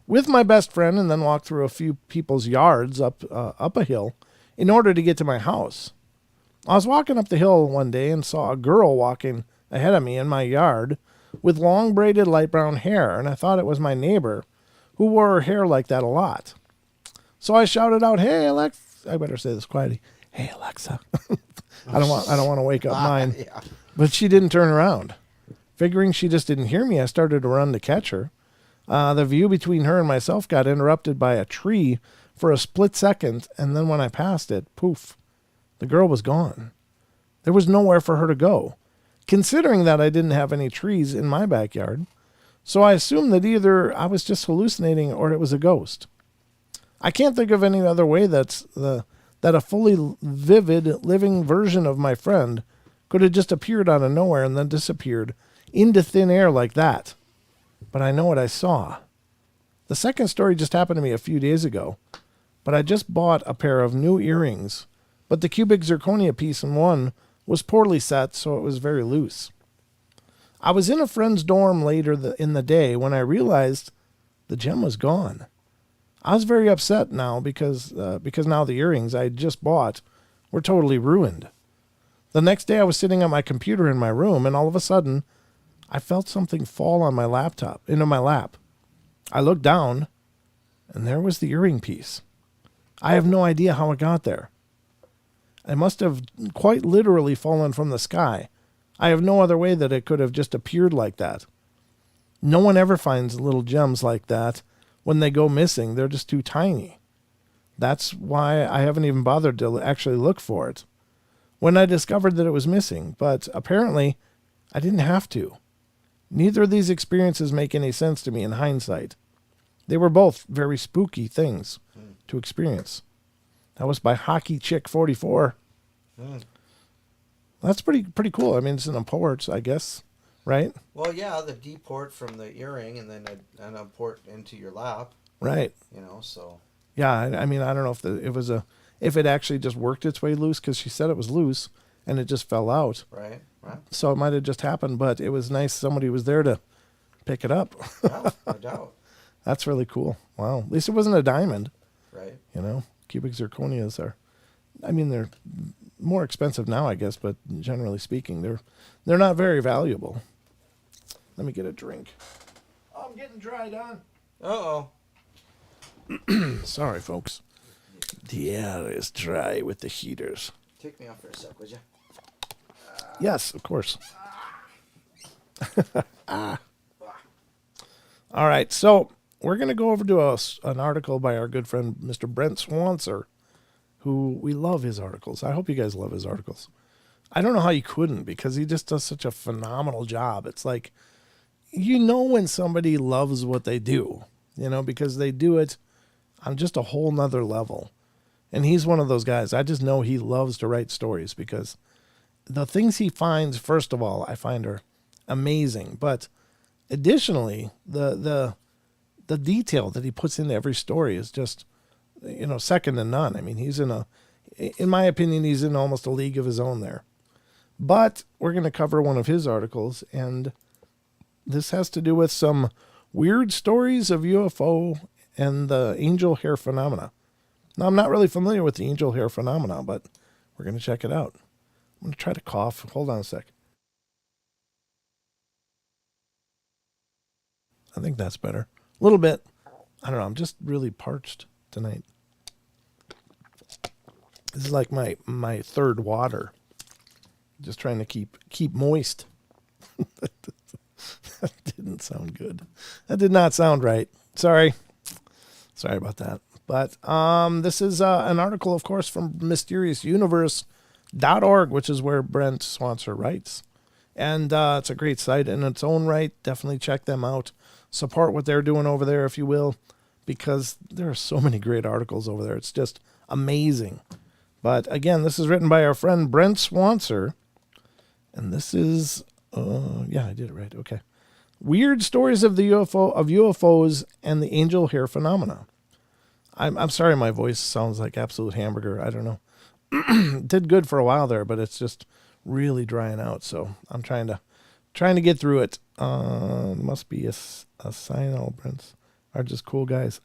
with my best friend and then walk through a few people's yards up a hill in order to get to my house. I was walking up the hill one day and saw a girl walking ahead of me in my yard with long braided light brown hair, and I thought it was my neighbor who wore her hair like that a lot. So I shouted out, "Hey, Alexa," I better say this quietly, "Hey, Alexa, I don't want to wake up mine. Yeah. But she didn't turn around. Figuring she just didn't hear me, I started to run to catch her. The view between her and myself got interrupted by a tree for a split second, and then when I passed it, poof, the girl was gone. There was nowhere for her to go, considering that I didn't have any trees in my backyard. So I assumed that either I was just hallucinating or it was a ghost. I can't think of any other way that a fully vivid, living version of my friend could have just appeared out of nowhere and then disappeared into thin air like that. But I know what I saw. The second story just happened to me a few days ago, but I just bought a pair of new earrings, but the cubic zirconia piece in one was poorly set, so it was very loose. I was in a friend's dorm later in the day when I realized the gem was gone. I was very upset now because now the earrings I had just bought were totally ruined. The next day I was sitting at my computer in my room, and all of a sudden I felt something fall on my laptop, into my lap. I looked down, and there was the earring piece. I have no idea how it got there. It must have quite literally fallen from the sky. I have no other way that it could have just appeared like that. No one ever finds little gems like that when they go missing. They're just too tiny. That's why I haven't even bothered to actually look for it when I discovered that it was missing, but apparently I didn't have to. Neither of these experiences make any sense to me in hindsight. They were both very spooky things to experience. That was by Hockey Chick 44. That's pretty cool. I mean, it's in a port, I guess, right? Well, yeah, the D port from the earring and then a port into your lap. Right. So. Yeah, I mean, I don't know if it actually just worked its way loose, because she said it was loose and it just fell out. Right. So it might have just happened, but it was nice somebody was there to pick it up. Yeah, no doubt. That's really cool. Wow. At least it wasn't a diamond. Right. Cubic zirconias they're more expensive now, I guess, but generally speaking, they're not very valuable. Let me get a drink. Oh, I'm getting dried on. Uh-oh. Sorry, folks. The air is dry with the heaters. Take me off for a sec, would you? Yes, of course. All right, so we're going to go over to an article by our good friend, Mr. Brent Swanser, who we love his articles. I hope you guys love his articles. I don't know how you couldn't, because he just does such a phenomenal job. It's like, when somebody loves what they do, because they do it on just a whole nother level. And he's one of those guys. I just know he loves to write stories, because the things he finds, first of all, I find are amazing. But additionally, the detail that he puts into every story is just, second to none. I mean, in my opinion, he's in almost a league of his own there. But we're going to cover one of his articles, and this has to do with some weird stories of UFO and the angel hair phenomena. Now, I'm not really familiar with the angel hair phenomena, but we're going to check it out. I'm going to try to cough. Hold on a sec. I think that's better. A little bit. I don't know. I'm just really parched tonight. This is like my third water. Just trying to keep moist. That didn't sound good. That did not sound right. Sorry about that. But this is an article, of course, from mysteriousuniverse.org, which is where Brent Swanser writes. And it's a great site in its own right. Definitely check them out. Support what they're doing over there, if you will, because there are so many great articles over there. It's just amazing. But again, this is written by our friend Brent Swanser. And this is, I did it right. Okay. Weird stories of the UFOs and the angel hair phenomena. I'm sorry my voice sounds like absolute hamburger. I don't know. Did good for a while there, but it's just really drying out. So I'm trying to get through it. Must be a sign. All Brents are just cool guys.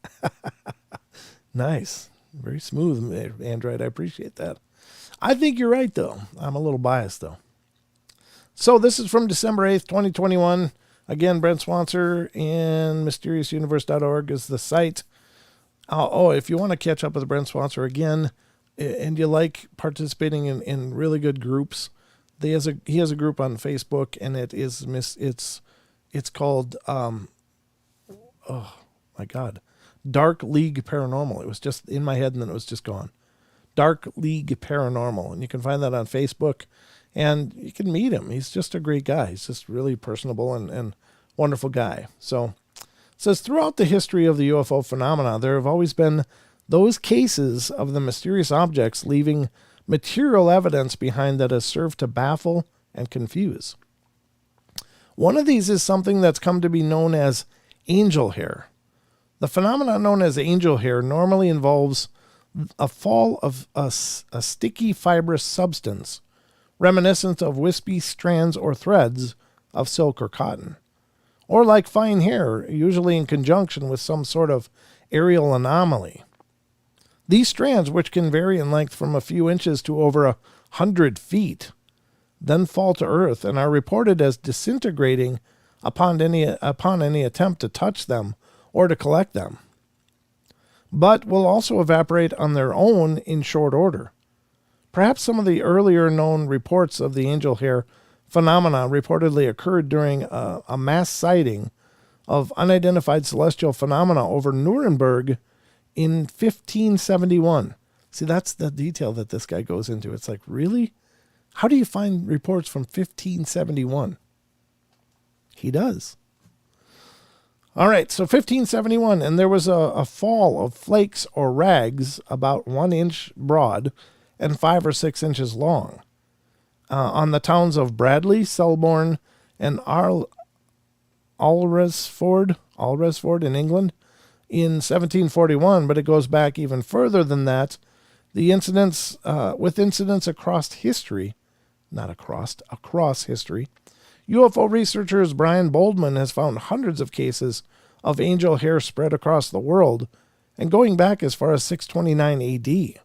Nice. Very smooth, Android. I appreciate that. I think you're right, though. I'm a little biased, though. So this is from December 8th, 2021. Again, Brent Swanser and mysteriousuniverse.org is the site. If you want to catch up with Brent Swanser again, and you like participating in really good groups, he has a group on Facebook, and it's called oh my God, Dark League Paranormal. It was just in my head and then it was just gone. Dark League Paranormal, and you can find that on Facebook, and you can meet him. He's just a great guy. He's just really personable and wonderful guy. So it says, throughout the history of the UFO phenomena, there have always been those cases of the mysterious objects leaving material evidence behind that has served to baffle and confuse. One of these is something that's come to be known as angel hair. The phenomenon known as angel hair normally involves a fall of a sticky fibrous substance, reminiscent of wispy strands or threads of silk or cotton, or like fine hair, usually in conjunction with some sort of aerial anomaly. These strands, which can vary in length from a few inches to over 100 feet, then fall to earth and are reported as disintegrating upon any attempt to touch them or to collect them, but will also evaporate on their own in short order. Perhaps some of the earlier known reports of the angel hair phenomena reportedly occurred during a mass sighting of unidentified celestial phenomena over Nuremberg in 1571. See, that's the detail that this guy goes into. It's like, really? How do you find reports from 1571? He does. All right, so 1571, and there was a fall of flakes or rags about 1 inch broad and 5 or 6 inches long on the towns of Bradley, Selborne, and Alresford in England in 1741, but it goes back even further than that. The incidents, with incidents across history, across history, UFO researchers Brian Boldman has found hundreds of cases of angel hair spread across the world and going back as far as 629 AD.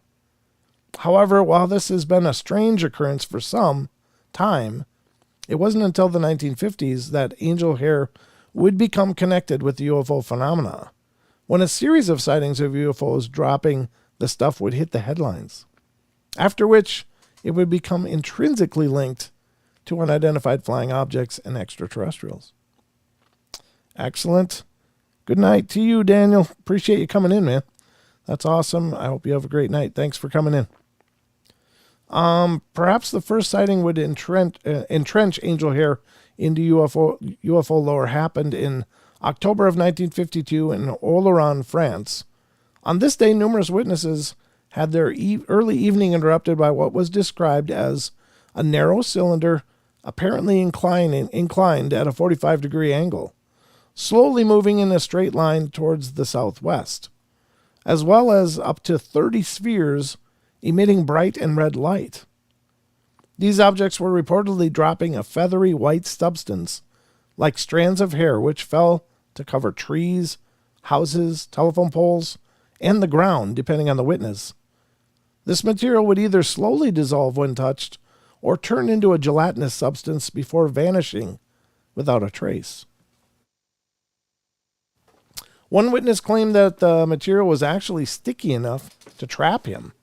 However, while this has been a strange occurrence for some time, it wasn't until the 1950s that angel hair would become connected with the UFO phenomena, when a series of sightings of UFOs dropping the stuff would hit the headlines, after which it would become intrinsically linked to unidentified flying objects and extraterrestrials. Excellent. Good night to you, Daniel. Appreciate you coming in, man. That's awesome. I hope you have a great night. Thanks for coming in. Perhaps the first sighting would entrench angel hair into UFO lore happened in October of 1952 in Oloron, France. On this day, numerous witnesses had their early evening interrupted by what was described as a narrow cylinder apparently inclined at a 45-degree angle, slowly moving in a straight line towards the southwest, as well as up to 30 spheres emitting bright and red light. These objects were reportedly dropping a feathery white substance, like strands of hair, which fell to cover trees, houses, telephone poles, and the ground, depending on the witness. This material would either slowly dissolve when touched or turn into a gelatinous substance before vanishing without a trace. One witness claimed that the material was actually sticky enough to trap him.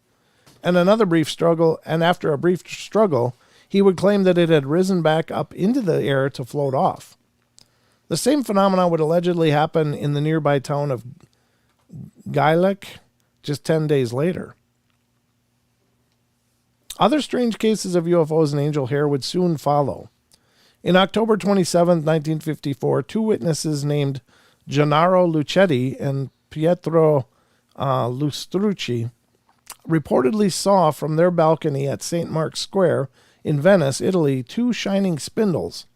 And after a brief struggle, he would claim that it had risen back up into the air to float off. The same phenomena would allegedly happen in the nearby town of Gailek just 10 days later. Other strange cases of UFOs and angel hair would soon follow. In October 27, 1954, two witnesses named Gennaro Lucetti and Pietro Lustrucci reportedly saw from their balcony at St. Mark's Square in Venice, Italy, two shining spindles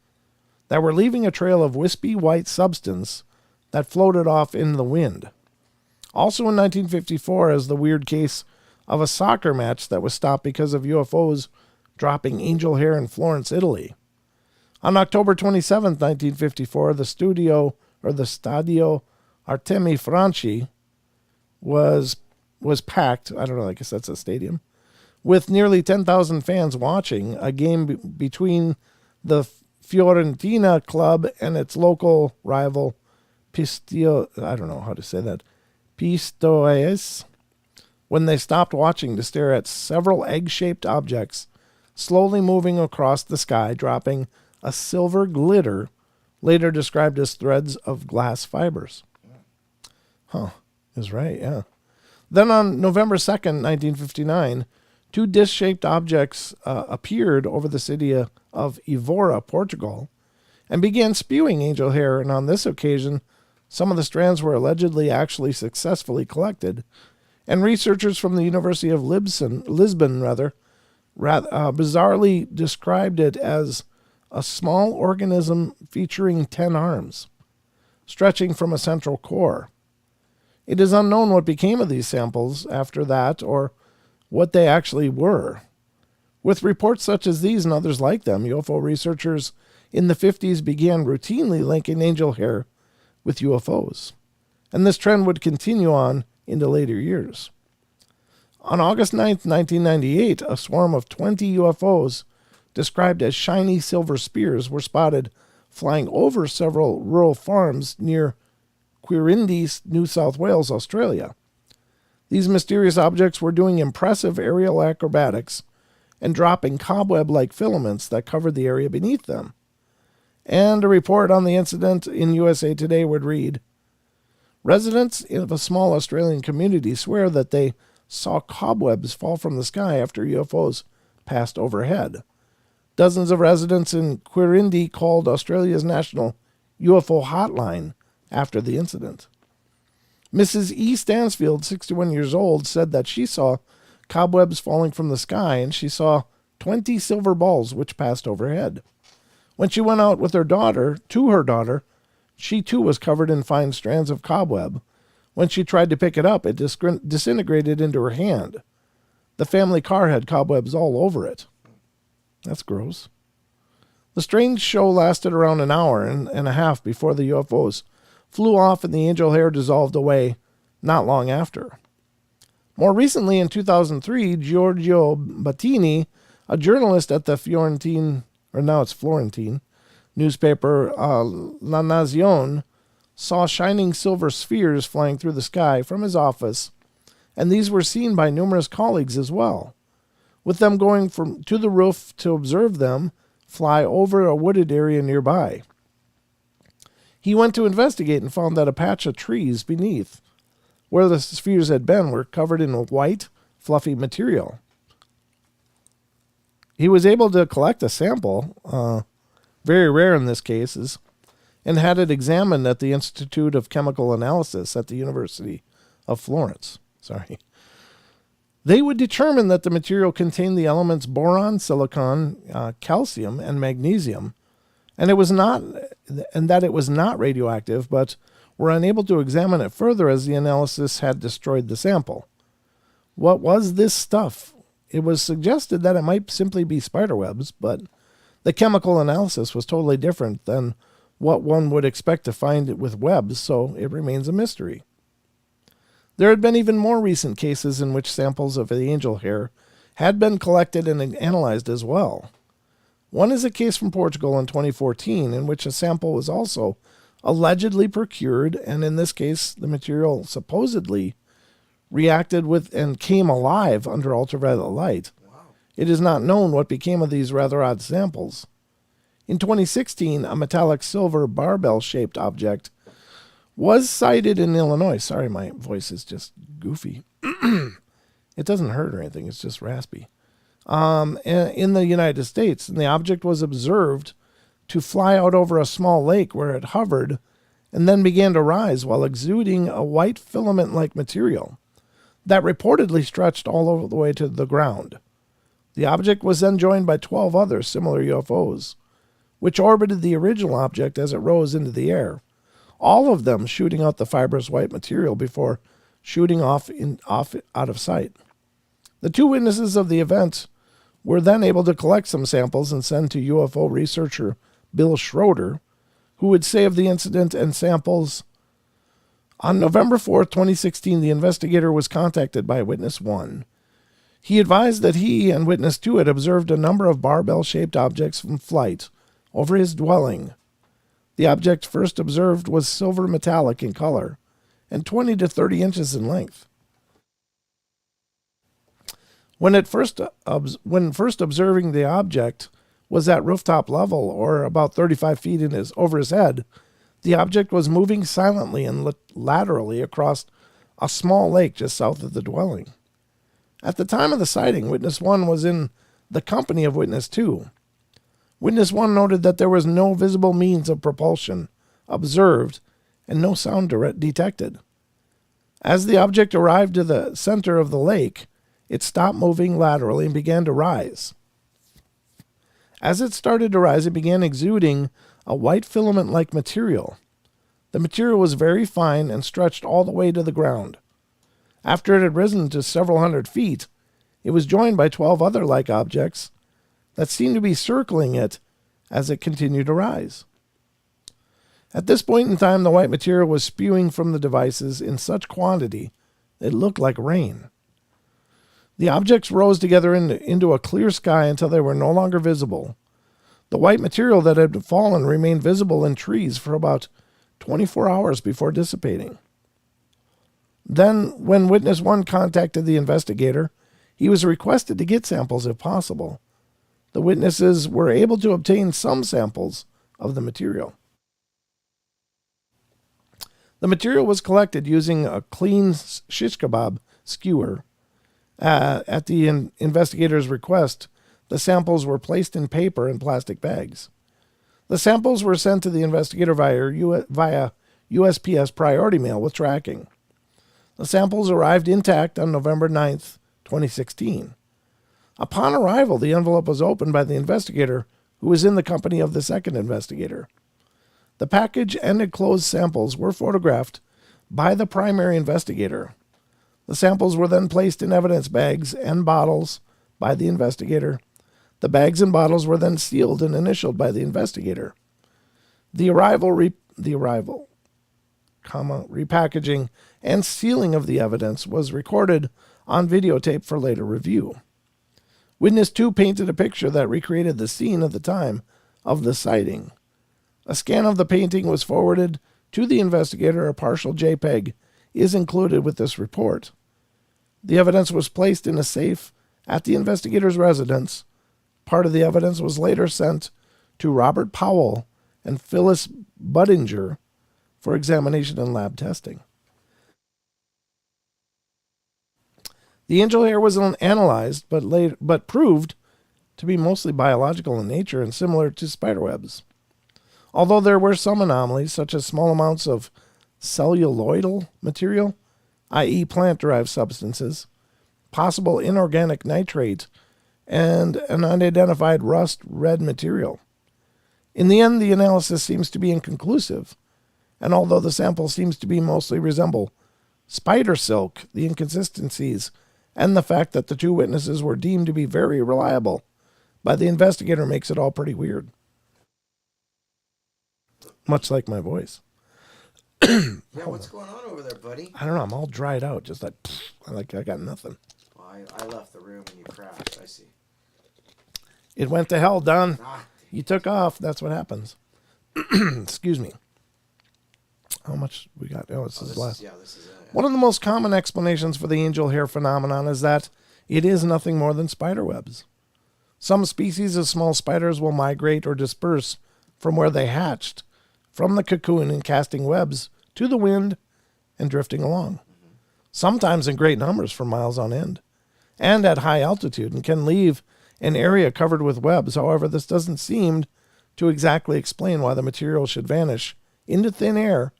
that were leaving a trail of wispy white substance that floated off in the wind. Also in 1954 is the weird case of a soccer match that was stopped because of UFOs dropping angel hair in Florence, Italy. On October 27, 1954, the Stadio Artemi Franchi was packed, I don't know, I guess that's a stadium, with nearly 10,000 fans watching a game between the Fiorentina club and its local rival Pistoiese. when they stopped watching to stare at several egg-shaped objects slowly moving across the sky, dropping a silver glitter, later described as threads of glass fibers. Huh, is right, yeah. Then on November 2nd, 1959, two disc-shaped objects appeared over the city of Evora, Portugal, and began spewing angel hair, and on this occasion, some of the strands were allegedly actually successfully collected, and researchers from the University of Lisbon bizarrely described it as a small organism featuring 10 arms, stretching from a central core. It is unknown what became of these samples after that or what they actually were. With reports such as these and others like them, UFO researchers in the 50s began routinely linking angel hair with UFOs, and this trend would continue on into later years. On August 9th, 1998, a swarm of 20 UFOs described as shiny silver spears were spotted flying over several rural farms near Quirindi, New South Wales, Australia. These mysterious objects were doing impressive aerial acrobatics and dropping cobweb-like filaments that covered the area beneath them. And a report on the incident in USA Today would read, residents of a small Australian community swear that they saw cobwebs fall from the sky after UFOs passed overhead. Dozens of residents in Quirindi called Australia's national UFO hotline after the incident. Mrs. E. Stansfield, 61 years old, said that she saw cobwebs falling from the sky and she saw 20 silver balls which passed overhead. When she went out with her daughter, she too was covered in fine strands of cobweb. When she tried to pick it up, it disintegrated into her hand. The family car had cobwebs all over it. That's gross. The strange show lasted around an hour and a half before the UFOs flew off and the angel hair dissolved away not long after. More recently, in 2003, Giorgio Battini, a journalist at the Florentine newspaper La Nazione, saw shining silver spheres flying through the sky from his office, and these were seen by numerous colleagues as well, with them going to the roof to observe them fly over a wooded area nearby. He went to investigate and found that a patch of trees beneath where the spheres had been were covered in a white, fluffy material. He was able to collect a sample, very rare in this case, and had it examined at the Institute of Chemical Analysis at the University of Florence. They would determine that the material contained the elements boron, silicon, calcium, and magnesium, and that it was not radioactive, but were unable to examine it further as the analysis had destroyed the sample. What was this stuff? It was suggested that it might simply be spiderwebs, but the chemical analysis was totally different than what one would expect to find with webs, so it remains a mystery. There had been even more recent cases in which samples of the angel hair had been collected and analyzed as well. One is a case from Portugal in 2014 in which a sample was also allegedly procured, and in this case the material supposedly reacted with and came alive under ultraviolet light. Wow. It is not known what became of these rather odd samples. In 2016, a metallic silver barbell-shaped object was sighted in Illinois. Sorry, my voice is just goofy. It doesn't hurt or anything. It's just raspy. In the United States, and the object was observed to fly out over a small lake where it hovered and then began to rise while exuding a white filament-like material that reportedly stretched all over the way to the ground. The object was then joined by 12 other similar UFOs, which orbited the original object as it rose into the air, all of them shooting out the fibrous white material before shooting off out of sight. The two witnesses of the event were then able to collect some samples and send to UFO researcher Bill Schroeder, who would say of the incident and samples, on November 4th, 2016, the investigator was contacted by Witness 1. He advised that he and Witness 2 had observed a number of barbell-shaped objects from flight over his dwelling. The object first observed was silver metallic in color and 20 to 30 inches in length. When first observing the object was at rooftop level, or about 35 feet over his head, the object was moving silently and laterally across a small lake just south of the dwelling. At the time of the sighting, Witness 1 was in the company of Witness 2. Witness 1 noted that there was no visible means of propulsion observed and no sound detected. As the object arrived to the center of the lake, it stopped moving laterally and began to rise. As it started to rise, it began exuding a white filament-like material. The material was very fine and stretched all the way to the ground. After it had risen to several hundred feet, it was joined by 12 other like objects that seemed to be circling it as it continued to rise. At this point in time, the white material was spewing from the devices in such quantity it looked like rain. The objects rose together into a clear sky until they were no longer visible. The white material that had fallen remained visible in trees for about 24 hours before dissipating. Then, when Witness 1 contacted the investigator, he was requested to get samples if possible. The witnesses were able to obtain some samples of the material. The material was collected using a clean shish kebab skewer. At the investigator's request, the samples were placed in paper and plastic bags. The samples were sent to the investigator via USPS priority mail with tracking. The samples arrived intact on November 9th, 2016. Upon arrival, the envelope was opened by the investigator, who was in the company of the second investigator. The package and enclosed samples were photographed by the primary investigator. The samples were then placed in evidence bags and bottles by the investigator. The bags and bottles were then sealed and initialed by the investigator. The repackaging, and sealing of the evidence was recorded on videotape for later review. Witness 2 painted a picture that recreated the scene at the time of the sighting. A scan of the painting was forwarded to the investigator. A partial JPEG is included with this report. The evidence was placed in a safe at the investigator's residence. Part of the evidence was later sent to Robert Powell and Phyllis Budinger for examination and lab testing. The angel hair was analyzed, but proved to be mostly biological in nature and similar to spiderwebs. Although there were some anomalies, such as small amounts of celluloidal material, i.e. plant-derived substances, possible inorganic nitrate, and an unidentified rust red material. In the end, the analysis seems to be inconclusive, and although the sample seems to be mostly resemble spider silk, the inconsistencies and the fact that the two witnesses were deemed to be very reliable by the investigator makes it all pretty weird. Much like my voice. Yeah, what's going on over there, buddy? I don't know. I'm all dried out, just like I got nothing. Well, I left the room and you crashed. I see. It went to hell, Don. You took off. That's what happens. Excuse me. How much we got? Oh, this is last. This is it. One of the most common explanations for the angel hair phenomenon is that it is nothing more than spider webs. Some species of small spiders will migrate or disperse from where they hatched, from the cocoon, and casting webs to the wind and drifting along, sometimes in great numbers for miles on end, and at high altitude, and can leave an area covered with webs. However, this doesn't seem to exactly explain why the material should vanish into thin air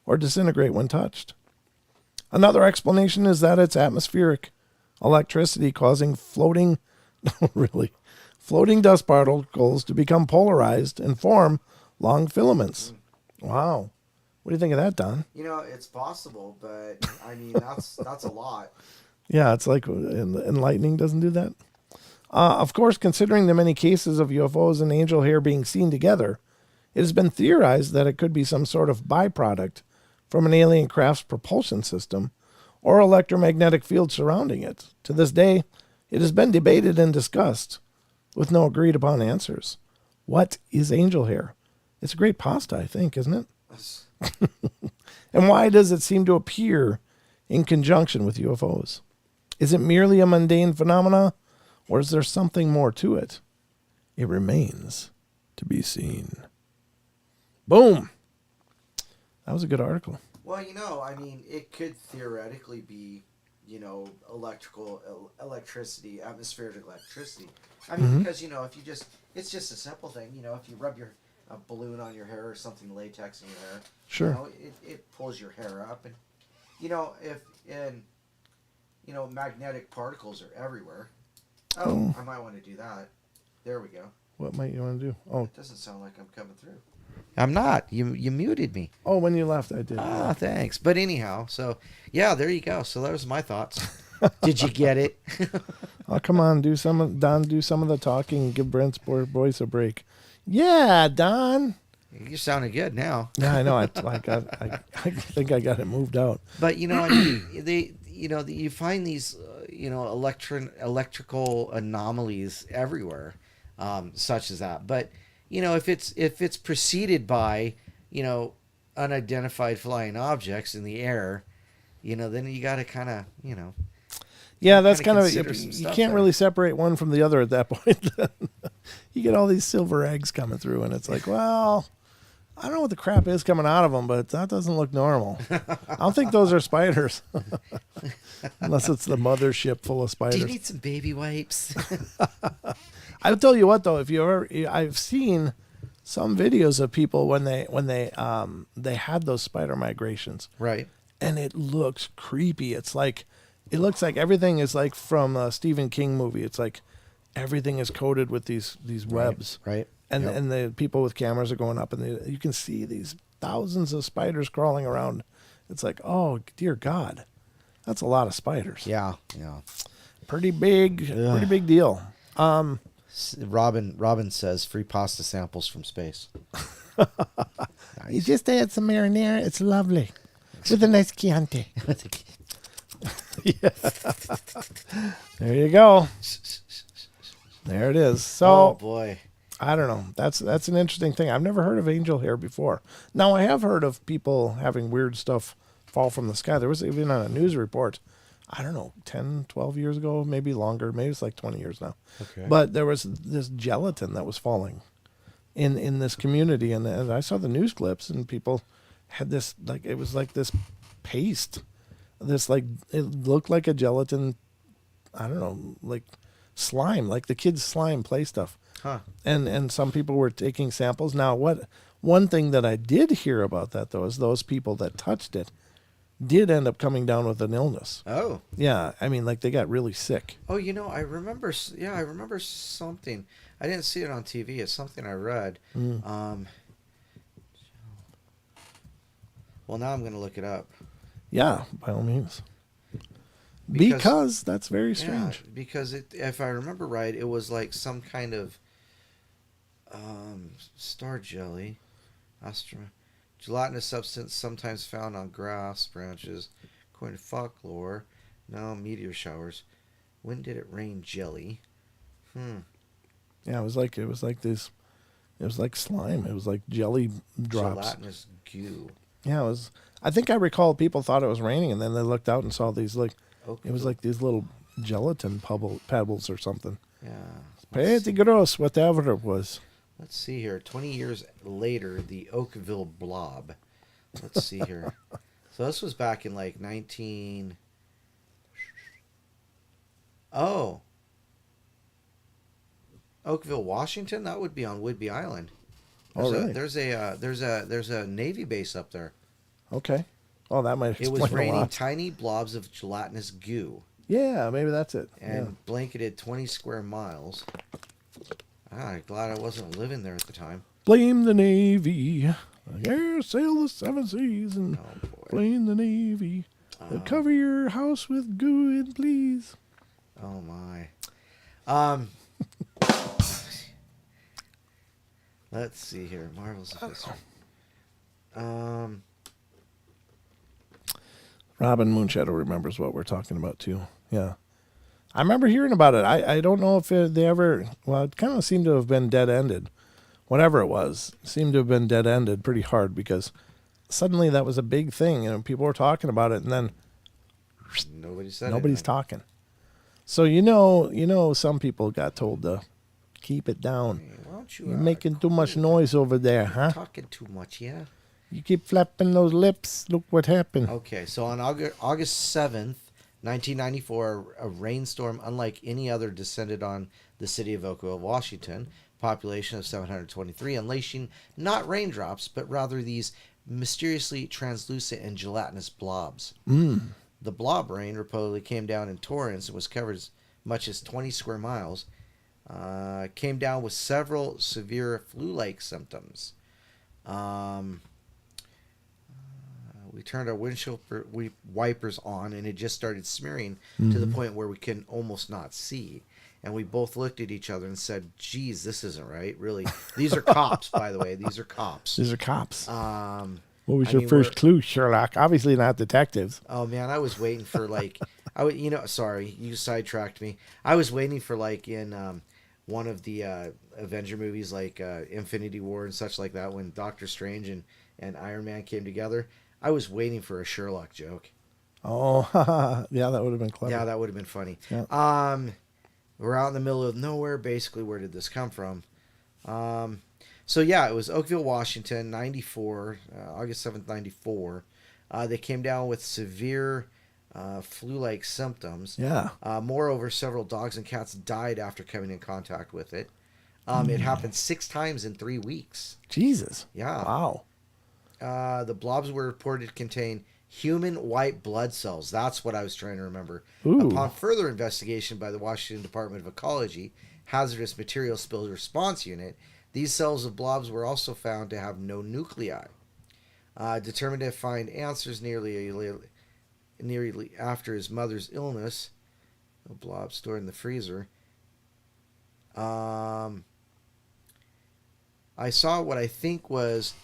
or disintegrate when touched. Another explanation is that it's atmospheric electricity causing floating dust particles to become polarized and form long filaments. Wow. What do you think of that, Don? You know, it's possible, but I mean, that's a lot. Yeah, it's like lightning doesn't do that. Of course, considering the many cases of UFOs and angel hair being seen together, it has been theorized that it could be some sort of byproduct from an alien craft's propulsion system or electromagnetic field surrounding it. To this day, it has been debated and discussed with no agreed upon answers. What is angel hair? It's a great pasta, I think, isn't it? And why does it seem to appear in conjunction with UFOs? Is it merely a mundane phenomena, or is there something more to it? It remains to be seen. Boom. That was a good article. Well, I mean, it could theoretically be, electricity, atmospheric electricity. I mean, because, if you just, it's just a simple thing. If you rub a balloon on your hair or something latex in your hair, Sure. It pulls your hair up. And, magnetic particles are everywhere. Oh, I might want to do that. There we go. What might you want to do? Oh, it doesn't sound like I'm coming through. I'm not. You muted me. Oh, when you left, I did. Ah, thanks. But anyhow, so yeah, there you go. So that was my thoughts. Did you get it? Oh, come on, do some of the talking. Give Brent's voice a break. Yeah, Don. You're sounding good now. Yeah, I know. I think I got it moved out. But I mean, you find these electrical anomalies everywhere, such as that. But if it's preceded by unidentified flying objects in the air, then you got to kind of Yeah, that's kind of you can't really separate one from the other at that point. You get all these silver eggs coming through, and it's like, well, I don't know what the crap is coming out of them, but that doesn't look normal. I don't think those are spiders, unless it's the mothership full of spiders. Do you need some baby wipes? I'll tell you what, though, I've seen some videos of people when they had those spider migrations, right? And it looks creepy. It looks like everything is like from a Stephen King movie. It's like everything is coated with these webs, right? And the people with cameras are going up, and you can see these thousands of spiders crawling around. It's like, oh dear God, that's a lot of spiders. Yeah. Pretty big deal. Robin says free pasta samples from space. Nice. You just add some marinara. It's lovely with a nice Chianti. Yeah. There you go. There it is. So, oh boy, I don't know. That's an interesting thing. I've never heard of angel hair before. Now I have heard of people having weird stuff fall from the sky. There was even on a news report, I don't know, 10, 12 years ago, maybe longer. Maybe it's like 20 years now. Okay. But there was this gelatin that was falling in this community, and I saw the news clips, and people had this, like, it was like this paste. This, like, it looked like a gelatin, I don't know, like slime, like the kids' slime play stuff. Huh. And some people were taking samples. Now, one thing that I did hear about that, though, is those people that touched it did end up coming down with an illness. Oh. Yeah, I mean, like, they got really sick. Oh, I remember something. I didn't see it on TV. It's something I read. Well, now I'm going to look it up. Yeah, by all means. Because that's very strange. Yeah, because if I remember right, it was like some kind of star jelly, gelatinous substance sometimes found on grass branches, according to folklore. No, meteor showers. When did it rain jelly? Yeah, it was like this. It was like slime. It was like jelly drops. Gelatinous goo. Yeah, it was. I think I recall people thought it was raining, and then they looked out and saw these, like, it was like these little gelatin pebbles or something. Yeah. Pretty gross, whatever it was. Let's see here. 20 years later, the Oakville blob. Let's see here. So this was back in like 19... Oh. Oakville, Washington? That would be on Whidbey Island. Really? There's a Navy base up there. Okay. Oh, that might explain It was a raining lot. tiny blobs of gelatinous goo. Yeah, maybe that's it. And blanketed 20 square miles. I'm glad I wasn't living there at the time. Blame the Navy. Yeah, sail the seven seas and blame the Navy. Cover your house with goo and please. Oh my. Let's see here. Marvels of history. Robin Moonshadow remembers what we're talking about too. Yeah. I remember hearing about it. I don't know if they ever, well, it kind of seemed to have been dead-ended. Whatever it was, seemed to have been dead-ended pretty hard because suddenly that was a big thing and people were talking about it and then Nobody said nobody's anything. talking. So some people got told to keep it down. Hey, why don't you, You're making too much noise over there, huh? Talking too much, yeah. You keep flapping those lips. Look what happened. Okay, so on August 7th, 1994, a rainstorm unlike any other descended on the city of Oakville, Washington, population of 723, unleashing not raindrops, but rather these mysteriously translucent and gelatinous blobs. The blob rain reportedly came down in torrents and was covered as much as 20 square miles. Came down with several severe flu-like symptoms. We turned our windshield wipers on, and it just started smearing to the point where we can almost not see. And we both looked at each other and said, geez, this isn't right, really. These are cops, by the way. These are cops. These are cops. What was your first clue, Sherlock? Obviously not detectives. Oh, man, I was waiting for, sorry, you sidetracked me. I was waiting for, in one of the Avenger movies, like Infinity War and such like that, when Doctor Strange and Iron Man came together. I was waiting for a Sherlock joke. Oh, yeah, that would have been clever. Yeah, that would have been funny. Yeah. We're out in the middle of nowhere. Basically, where did this come from? So, yeah, it was Oakville, Washington, 94, August 7th, 94. They came down with severe flu-like symptoms. Yeah. Moreover, several dogs and cats died after coming in contact with it. It happened 6 times in 3 weeks. Jesus. Yeah. Wow. The blobs were reported to contain human white blood cells. That's what I was trying to remember. Ooh. Upon further investigation by the Washington Department of Ecology, Hazardous Materials Spill Response Unit, these cells of blobs were also found to have no nuclei. Determined to find answers nearly after his mother's illness, a blob stored in the freezer. I saw what I think was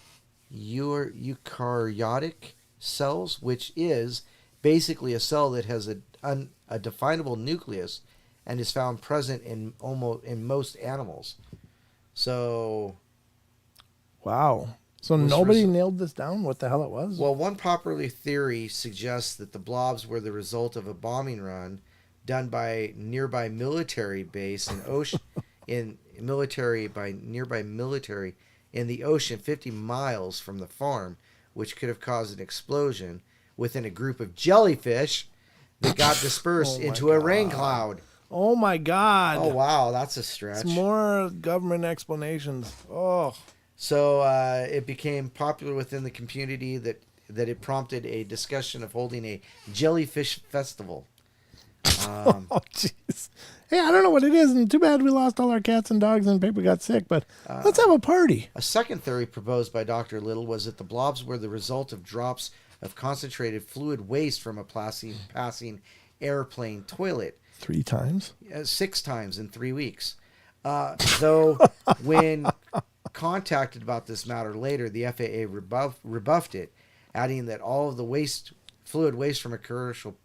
eukaryotic cells, which is basically a cell that has a definable nucleus and is found present in most animals. So, wow. So nobody nailed this down? What the hell it was? Well, one popular theory suggests that the blobs were the result of a bombing run done by nearby military base in ocean nearby military in the ocean 50 miles from the farm, which could have caused an explosion within a group of jellyfish that got dispersed into a rain cloud. Oh my God. Oh wow, that's a stretch. It's more government explanations. Oh. So it became popular within the community that it prompted a discussion of holding a jellyfish festival. Oh jeez. Hey, I don't know what it is, and too bad we lost all our cats and dogs and people got sick, but let's have a party. A second theory proposed by Dr. Little was that the blobs were the result of drops of concentrated fluid waste from a passing airplane toilet. 3 times? 6 times in 3 weeks. Though when contacted about this matter later, the FAA rebuffed it, adding that all of the fluid waste from commercial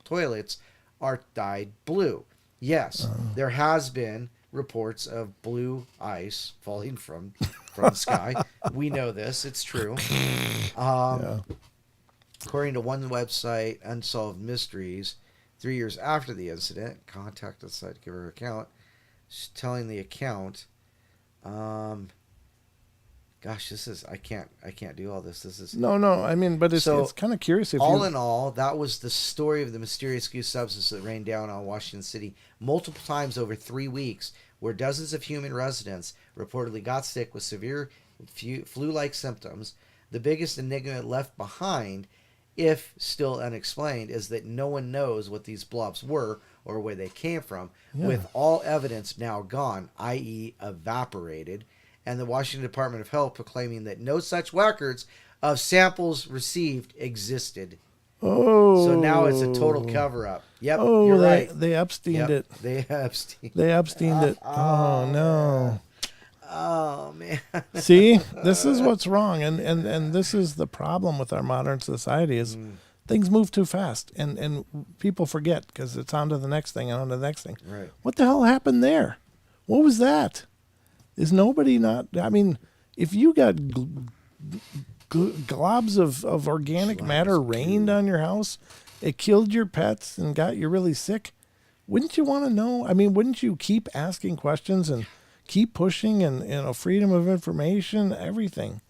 toilets are dyed blue. Yes, there has been reports of blue ice falling from the sky. We know this. It's true. According to one website, Unsolved Mysteries, 3 years after the incident, contacted the site to give her account. She's telling the account, gosh, this is I can't do all this. This is no. I mean, but it's kind of curious. In all, that was the story of the mysterious goo substance that rained down on Washington City multiple times over 3 weeks, where dozens of human residents reportedly got sick with severe flu-like symptoms. The biggest enigma left behind, if still unexplained, is that no one knows what these blobs were or where they came from, with all evidence now gone, i.e. evaporated, and the Washington Department of Health proclaiming that no such records of samples received existed. Oh. So now it's a total cover-up. Yep, oh, you're right. They Epsteined it. They Epsteined it. Oh, no. Oh, man. See, this is what's wrong. And this is the problem with our modern society is things move too fast. And people forget because it's on to the next thing and on to the next thing. Right. What the hell happened there? What was that? Is nobody not... I mean, if you got globs of organic matter rained on your house, it killed your pets and got you really sick, wouldn't you want to know? I mean, wouldn't you keep asking questions and keep pushing and freedom of information, everything?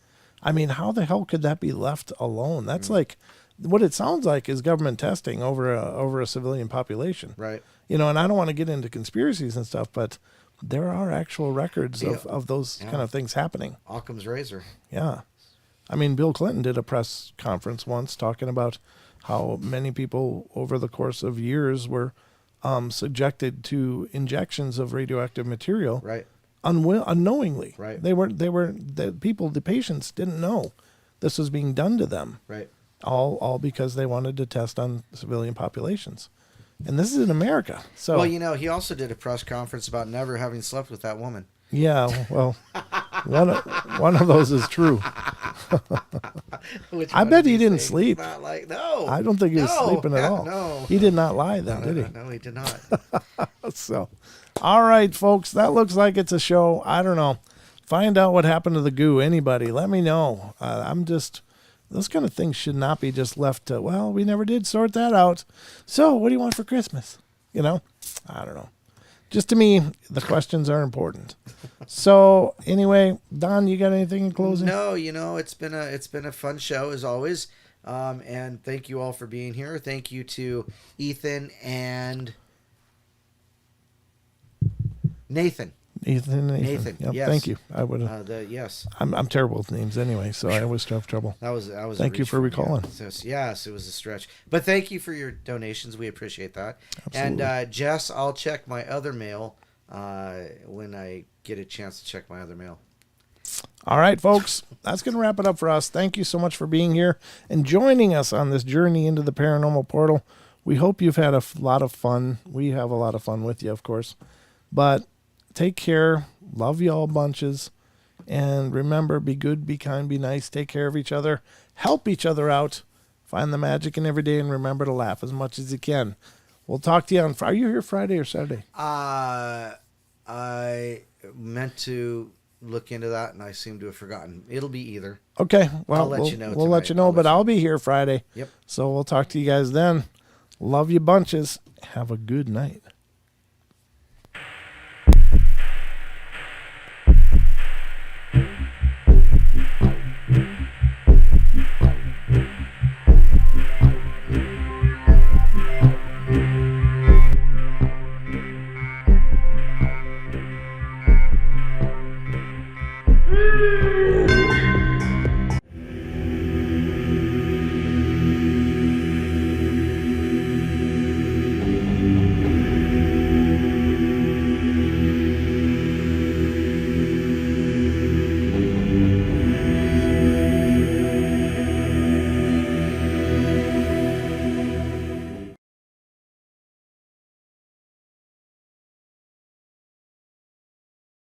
I mean, how the hell could that be left alone? That's like what it sounds like is government testing over a civilian population. Right. And I don't want to get into conspiracies and stuff, but there are actual records of those kind of things happening. Occam's razor. Yeah. I mean, Bill Clinton did a press conference once talking about how many people over the course of years were subjected to injections of radioactive material. Right. Unknowingly. Right. The patients didn't know this was being done to them. Right. All because they wanted to test on civilian populations. And this is in America. So Well, he also did a press conference about never having slept with that woman. yeah, well, one of those is true. I bet he didn't sleep. No. I don't think he was sleeping at all. No. He did not lie then, did he? No, he did not. So, all right, folks, that looks like it's a show. I don't know. Find out what happened to the goo. Anybody, let me know. Those kind of things should not be just left to, well, we never did sort that out. So what do you want for Christmas? I don't know. Just to me, the questions are important. So anyway, Don, you got anything in closing? No, it's been a fun show as always. And thank you all for being here. Thank you to Ethan and Nathan. Nathan. Yep, yes. Thank you. I would. Yes. I'm terrible with names anyway, so I always have trouble. That was. Thank you for recalling. Yes, it was a stretch, but thank you for your donations. We appreciate that. Absolutely. And Jess, I'll check my other mail when I get a chance to check my other mail. All right, folks, that's going to wrap it up for us. Thank you so much for being here and joining us on this journey into the paranormal portal. We hope you've had a lot of fun. We have a lot of fun with you, of course, but take care. Love you all bunches. And remember, be good, be kind, be nice. Take care of each other. Help each other out. Find the magic in every day and remember to laugh as much as you can. We'll talk to you on Friday. Are you here Friday or Saturday? I meant to look into that and I seem to have forgotten. It'll be either. Okay. Well, I'll let you know. We'll let you know, but I'll be here Friday. Yep. So we'll talk to you guys then. Love you bunches. Have a good night.